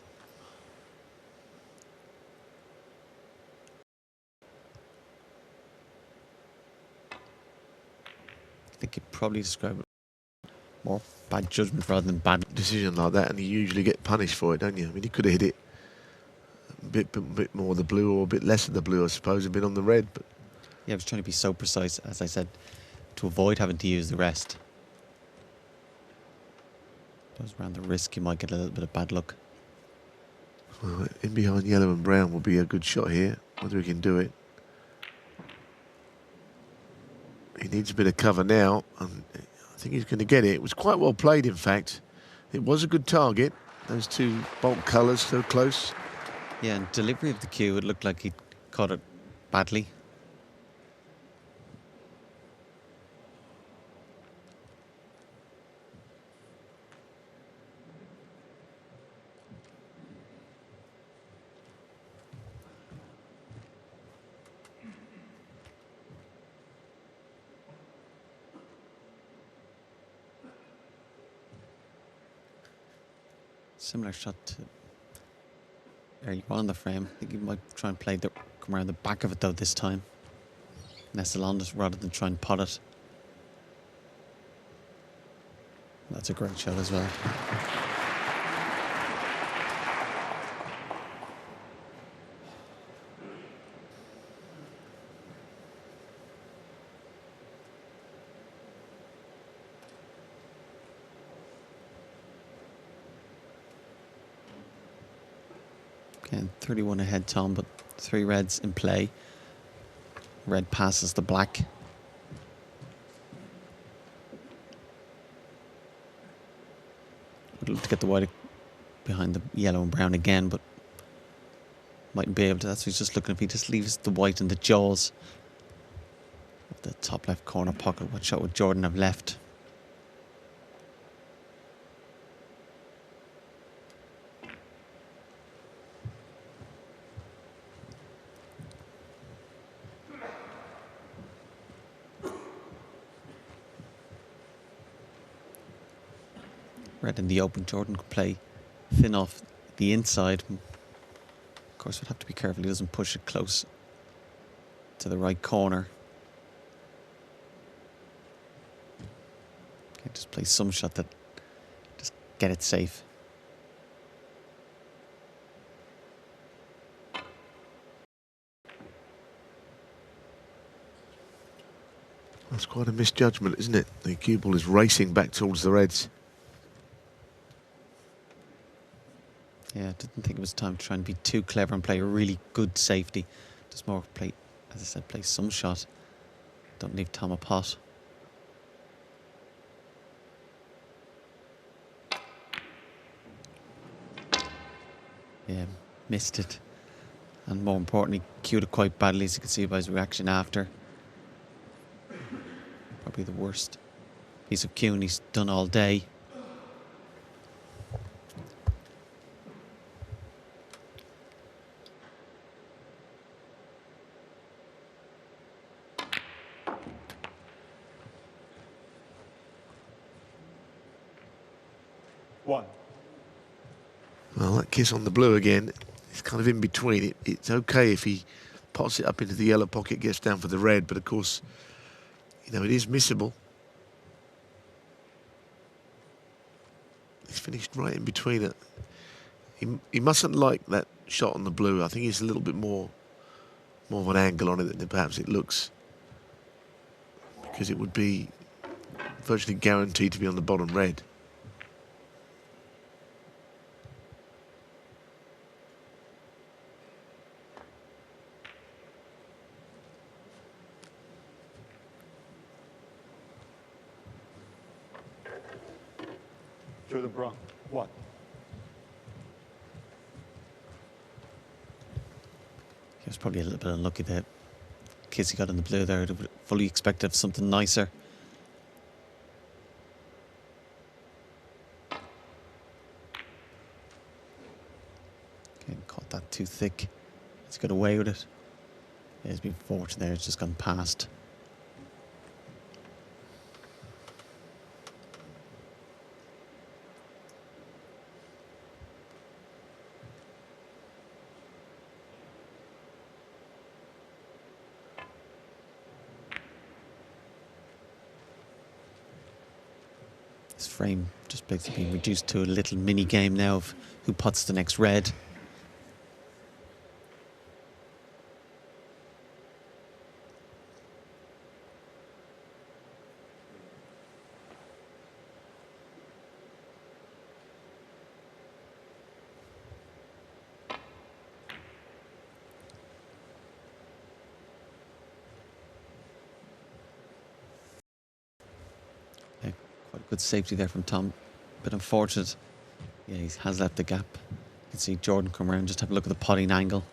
I think you'd probably describe it More bad judgment rather than bad. Decision like that, and you usually get punished for it, don't you? I mean, he could have hit it a bit more of the blue or a bit less of the blue, I suppose, and been on the red. But Yeah, I was trying to be so precise, as I said, to avoid having to use the rest. Goes around the risk, you might get a little bit of bad luck. well, in behind yellow and brown will be a good shot here. Whether he can do it. He needs a bit of cover now, and I think he's going to get it. It was quite well played, in fact. It was a good target. Those two bolt colours so close. Yeah, and delivery of the cue, it looked like he caught it badly. Similar shot to earlier on in the frame. I think he might try and come around the back of it though this time. Nestle on it rather than try and pot it. That's a great shot as well. Okay, 31 ahead, Tom, but 3 reds in play. Red passes the black. Would love to get the white behind the yellow and brown again, but mightn't be able to. That's what he's just looking. If he just leaves the white in the jaws of the top left corner pocket, what shot would Jordan have left? Red in the open, Jordan could play thin off the inside. Of course, we'll have to be careful he doesn't push it close to the right corner. Okay, just play some shot that just get it safe. That's quite a misjudgment, isn't it? The cue ball is racing back towards the reds. Yeah, I didn't think it was time to try and be too clever and play a really good safety. Just more play, as I said, play some shot. Don't leave Tom a pot. Yeah, missed it. And more importantly, cued it quite badly, as you can see by his reaction after. Probably the worst piece of cueing he's done all day. One. Well, that kiss on the blue again, it's kind of in between. It's okay if he pots it up into the yellow pocket, gets down for the red, but of course, you know, it is missable. He's finished right in between it. He mustn't like that shot on the blue. I think he's a little bit more of an angle on it than perhaps it looks, because it would be virtually guaranteed to be on the bottom red. To the brown. One. He was probably a little bit unlucky there. Kids he got in the blue there, I'd fully expected something nicer. Okay, caught that too thick. He's got away with it. Yeah, he's been fortunate there, it's just gone past. This frame just basically being reduced to a little mini game now of who puts the next red. Yeah, quite a good safety there from Tom. Bit unfortunate. Yeah, he has left the gap. You can see Jordan come around, just have a look at the potting angle.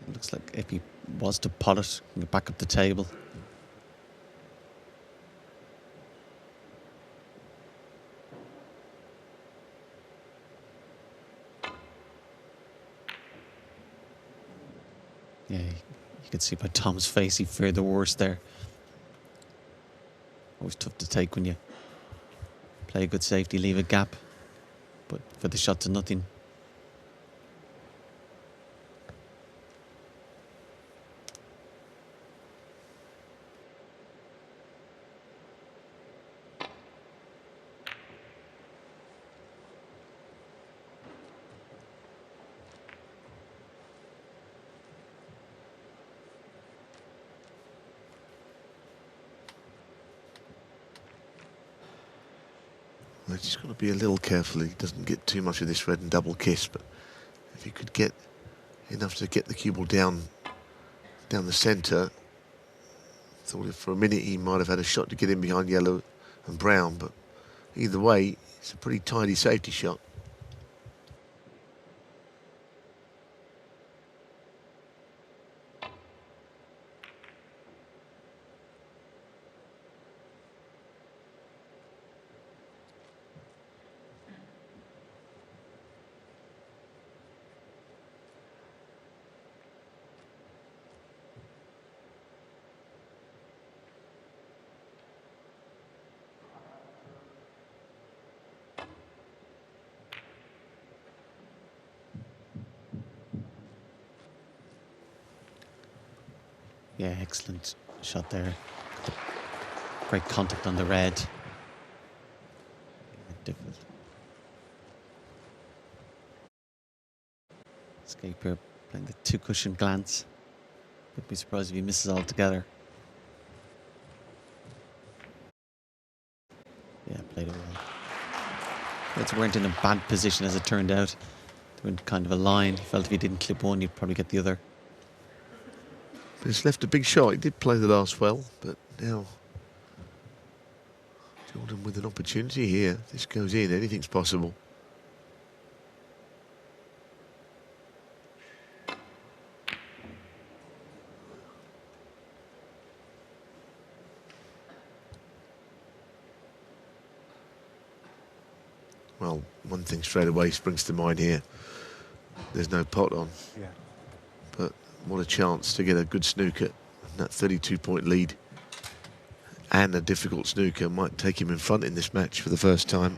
It looks like if he was to pot it, he can get back up the table. Yeah, you can see by Tom's face he feared the worst there. Always tough to take when you play a good safety, leave a gap. But for the shot to nothing. Well, he's just got to be a little careful he doesn't get too much of this red and double kiss, but if he could get enough to get the cue ball down the centre, thought if for a minute he might have had a shot to get in behind yellow and brown, but either way, it's a pretty tidy safety shot. Yeah, excellent shot there. Great contact on the red. Difficult. Escape here, playing the two cushion glance. Wouldn't be surprised if he misses altogether. Yeah, played it well. Reds weren't in a bad position as it turned out. They were in kind of a line. He felt if he didn't clip one, he'd probably get the other. But it's left a big shot. He did play the last well, but now Jordan with an opportunity here. If this goes in, anything's possible. Well, one thing straight away springs to mind here. There's no pot on. Yeah. But what a chance to get a good snooker. That 32-point lead and a difficult snooker might take him in front in this match for the first time.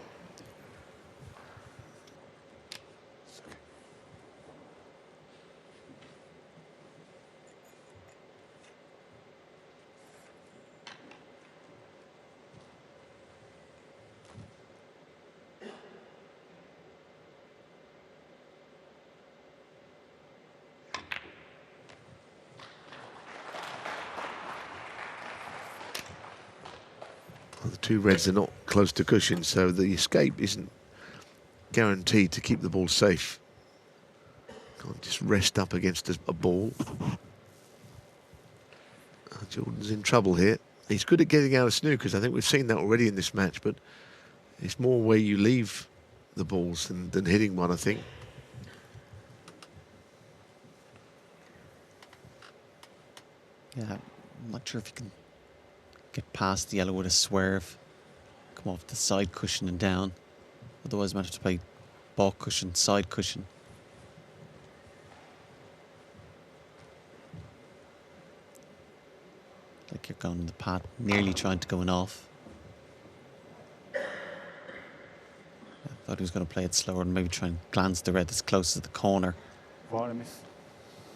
The two reds are not close to cushion, so the escape isn't guaranteed to keep the ball safe. Can't just rest up against a ball. Jordan's in trouble here. He's good at getting out of snookers. I think we've seen that already in this match, but it's more where you leave the balls than hitting one, I think. Yeah, I'm not sure if he can get past the yellow with a swerve. Come off the side cushion and down. Otherwise, might have to play ball cushion, side cushion. Like you're going in the path, nearly trying to go in off. I thought he was going to play it slower and maybe try and glance the red that's close to the corner. Varmis.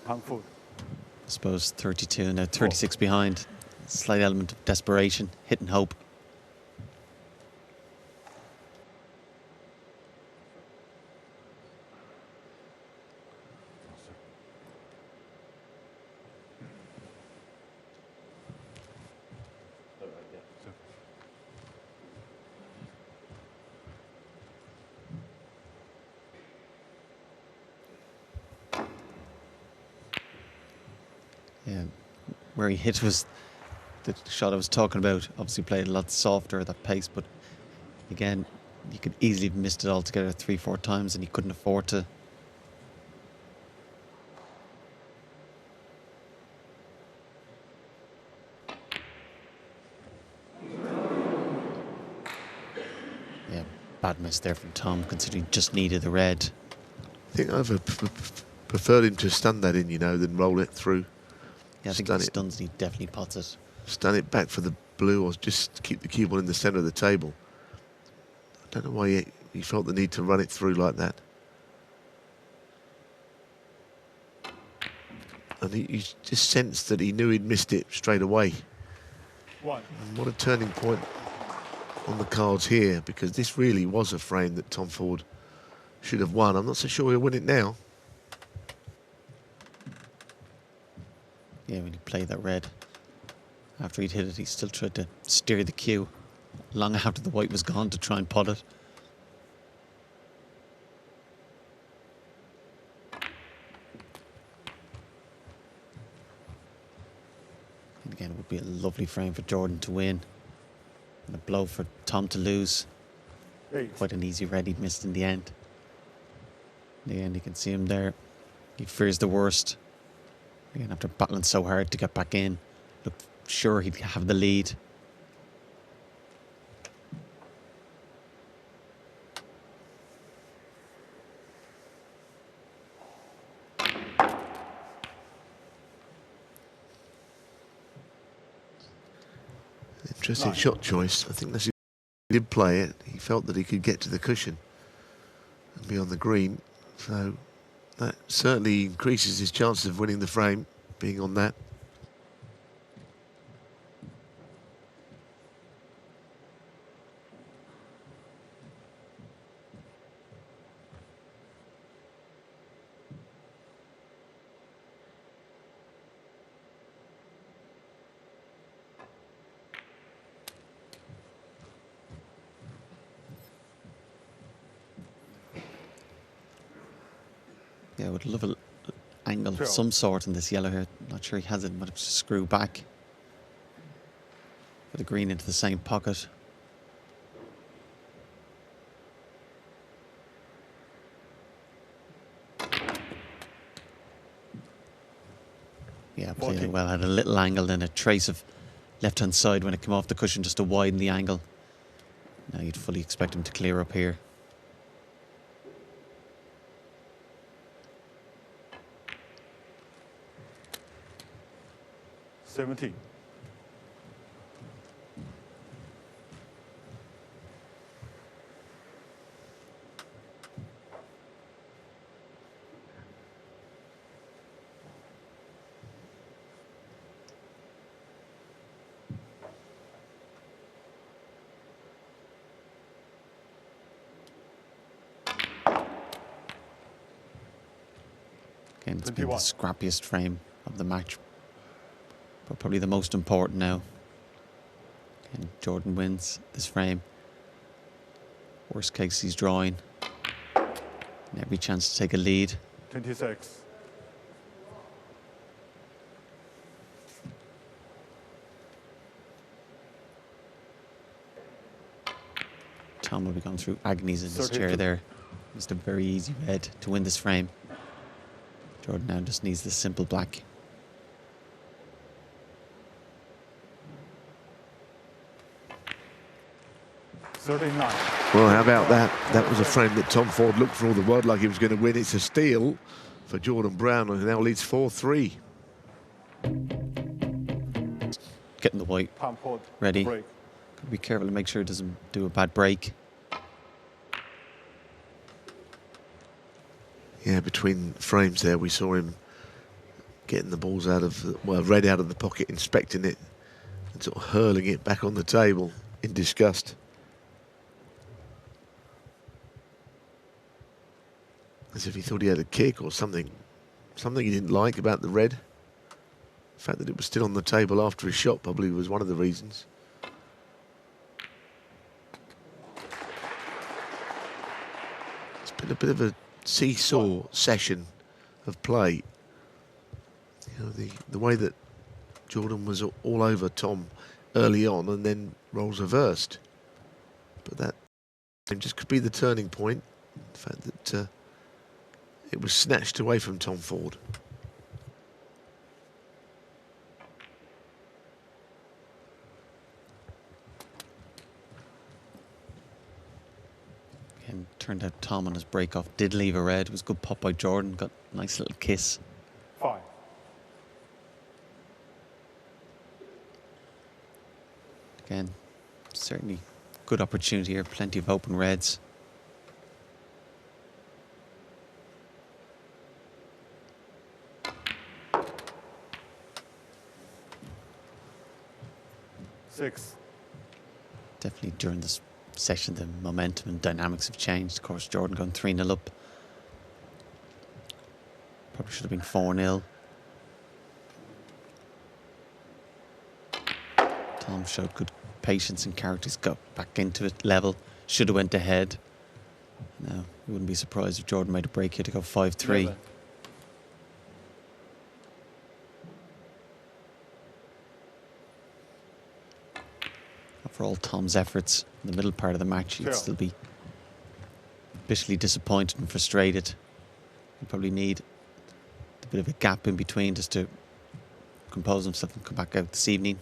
Handful. I suppose 32, now 36 behind. Slight element of desperation, hit and hope. Yeah, where he hit was the shot I was talking about. Obviously played a lot softer at that pace, but again, you could easily have missed it altogether 3-4 times, and he couldn't afford to. Yeah, bad miss there from Tom, considering he just needed the red. I think I've preferred him to stun that in, you know, than roll it through. Yeah, I think if he stuns, he definitely pots it. Stun it back for the blue, or just keep the cue ball in the centre of the table. I don't know why he felt the need to run it through like that. And he just sensed that he knew he'd missed it straight away. And what a turning point on the cards here, because this really was a frame that Tom Ford should have won. I'm not so sure he'll win it now. Yeah, when he played that red, after he'd hit it, he still tried to steer the cue long after the white was gone to try and pot it. And again, it would be a lovely frame for Jordan to win, and a blow for Tom to lose. Quite an easy red he'd missed in the end. In the end, you can see him there. He fears the worst. Again, after battling so hard to get back in, looked sure he'd have the lead. Interesting shot choice. I think he did play it. He felt that he could get to the cushion and be on the green. So that certainly increases his chances of winning the frame, being on that. Yeah, I would love an angle of some sort in this yellow here. Not sure he has it, but it's a screw back. For the green into the same pocket. Yeah, played it well. Had a little angle and a trace of left-hand side when it came off the cushion just to widen the angle. Now you'd fully expect him to clear up here. Again, it's been the scrappiest frame of the match, but probably the most important now. And Jordan wins this frame. Worst case, he's drawing. And every chance to take a lead. 26. Tom will be going through agonies in his chair there. Just a very easy red to win this frame. Jordan now just needs the simple black. Well, how about that? That was a frame that Tom Ford looked for all the world like he was going to win. It's a steal for Jordan Brown, and now leads 4-3. Getting the white ready. Be careful to make sure it doesn't do a bad break. Yeah, between frames there, we saw him getting the balls out of, well, red out of the pocket, inspecting it, and sort of hurling it back on the table in disgust. As if he thought he had a kick or something. Something he didn't like about the red. The fact that it was still on the table after his shot probably was one of the reasons. It's been a bit of a seesaw session of play. You know, the way that Jordan was all over Tom early on and then roles reversed. But that just could be the turning point. The fact that it was snatched away from Tom Ford. And turned out Tom on his break-off did leave a red. It was a good pop by Jordan. Got a nice little kiss. 5. Again, certainly good opportunity here. Plenty of open reds. Six. Definitely during this session, the momentum and dynamics have changed. Of course, Jordan going 3-0 up. Probably should have been 4-0. Tom showed good patience and characters. Got back into it level. Should have went ahead. Now, we wouldn't be surprised if Jordan made a break here to go 5-3. 11. For all Tom's efforts in the middle part of the match, he'd Sure. still be bitterly disappointed and frustrated. He'll probably need a bit of a gap in between just to compose himself and come back out this evening.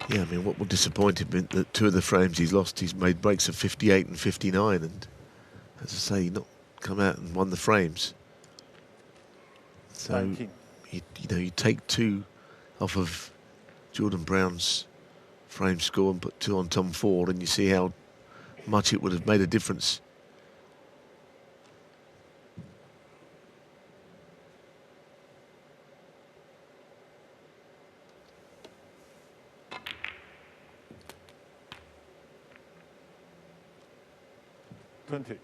Yeah, I mean, what will disappoint him in that 2 of the frames he's lost, he's made breaks of 58 and 59, and as I say, not come out and won the frames. So, 19. you know, you take 2 off of Jordan Brown's frame score and put 2 on Tom Ford, and you see how much it would have made a difference. $20.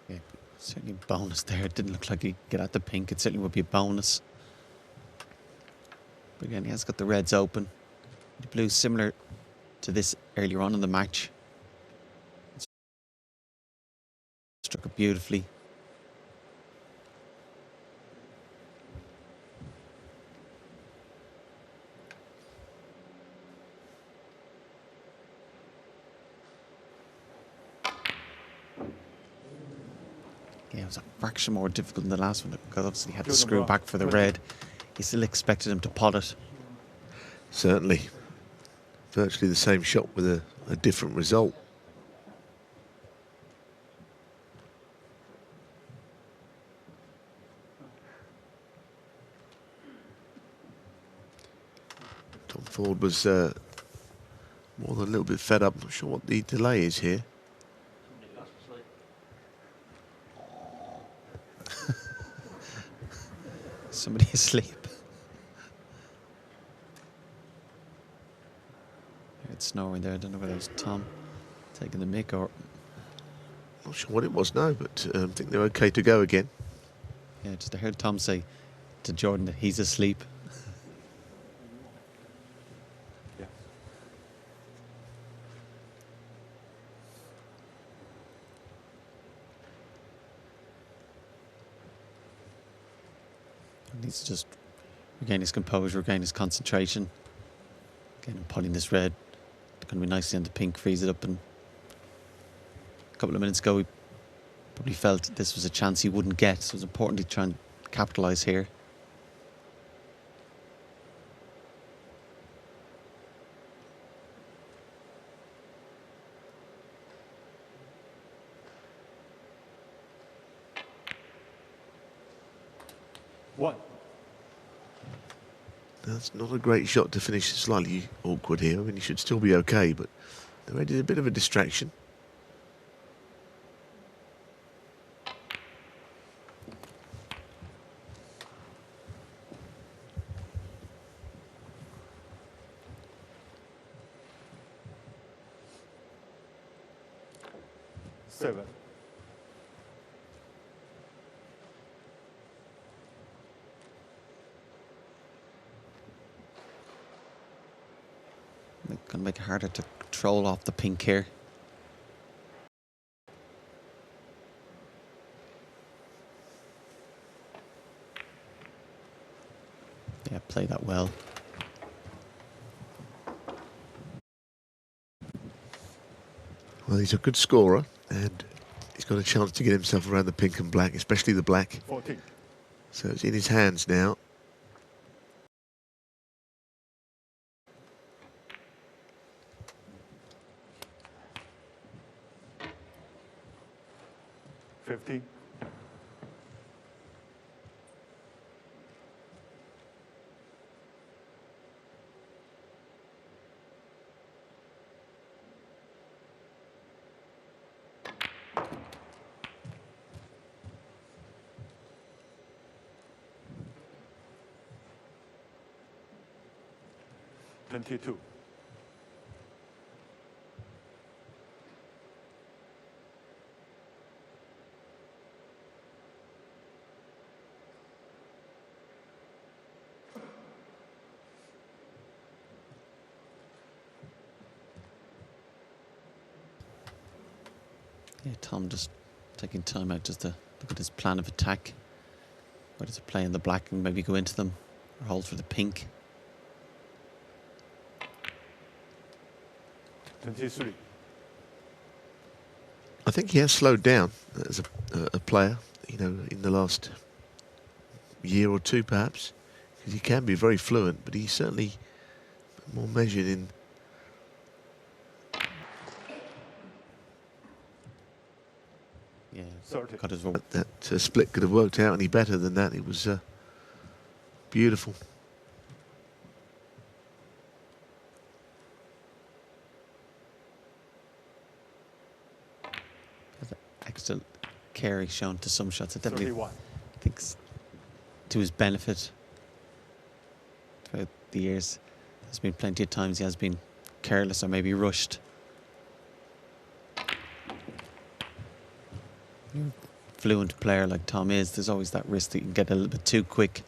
Yeah, certainly a bonus there. It didn't look like he'd get at the pink. It certainly would be a bonus. But again, he has got the reds open. The blues similar to this earlier on in the match. Struck it beautifully. Yeah, it was a fraction more difficult than the last one because obviously he had to screw back for the red. He still expected him to pot it. Certainly. Virtually the same shot with a different result. Tom Ford was more than a little bit fed up. Not sure what the delay is here. Somebody asleep. It's snoring there. I don't know whether it was Tom taking the mick or... Not sure what it was now, but I think they're okay to go again. Yeah, just I heard Tom say to Jordan that he's asleep. Yes. He needs to just regain his composure, regain his concentration. Again, putting this red. It's going to be nicely on the pink, freeze it up. And a couple of minutes ago, we probably felt this was a chance he wouldn't get. So it was important to try and capitalise here. One. That's not a great shot to finish. Slightly awkward here. I mean, he should still be okay, but the red is a bit of a distraction. Seven. Gonna make it harder to control off the pink here. Yeah, play that well. Well, he's a good scorer, and he's got a chance to get himself around the pink and black, especially the black. 14. So it's in his hands now. Fifty. Two. Yeah, Tom just taking time out just to look at his plan of attack. Whether to play in the black and maybe go into them, or hold for the pink. 23. I think he has slowed down as a player, you know, in the last year or two perhaps. Because he can be very fluent, but he's certainly more measured in... Yeah, 30. got his That split could have worked out any better than that. It was beautiful. extra care he's shown to some shots. I definitely 31. think to his benefit throughout the years. There's been plenty of times he has been careless or maybe rushed. Fluent player like Tom is, there's always that risk that you can get a little bit too quick.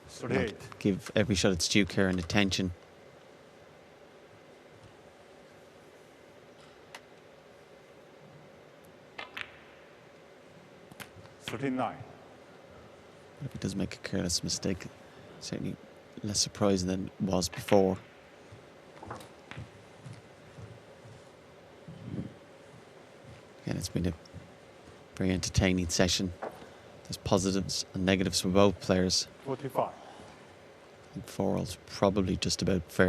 38. Give every shot its due care and attention. If he does make a careless mistake, certainly less surprising than it was before. Again, it's been a very entertaining session. There's positives and negatives for both players. 45. I think 4-all's probably just about fair.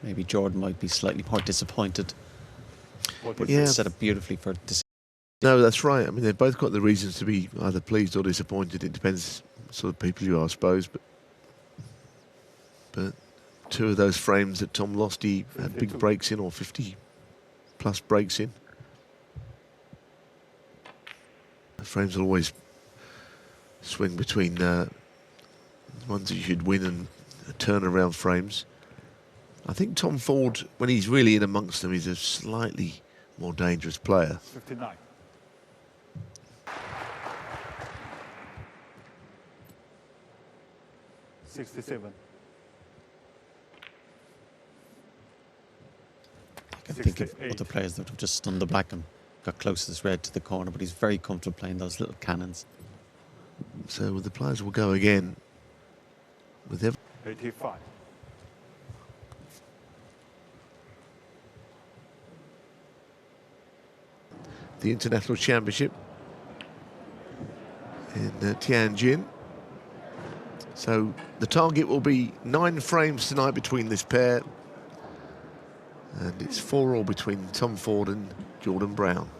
Maybe Jordan might be slightly more disappointed. But Yeah. it's set up beautifully for this. No, that's right. I mean, they've both got the reasons to be either pleased or disappointed. It depends what sort of people you are, I suppose. But two of those frames that Tom lost, he had big breaks in, or 50-plus breaks in. The frames will always swing between ones that you should win and turnaround frames. I think Tom Ford, when he's really in amongst them, is a slightly more dangerous player. 59. I can think of 68. other players that have just stunned the black and got closest red to the corner, but he's very comfortable playing those little cannons. So the players will go again with every... 85. the International Championship in Tianjin. So the target will be 9 frames tonight between this pair. And it's 4-all between Tom Ford and Jordan Brown.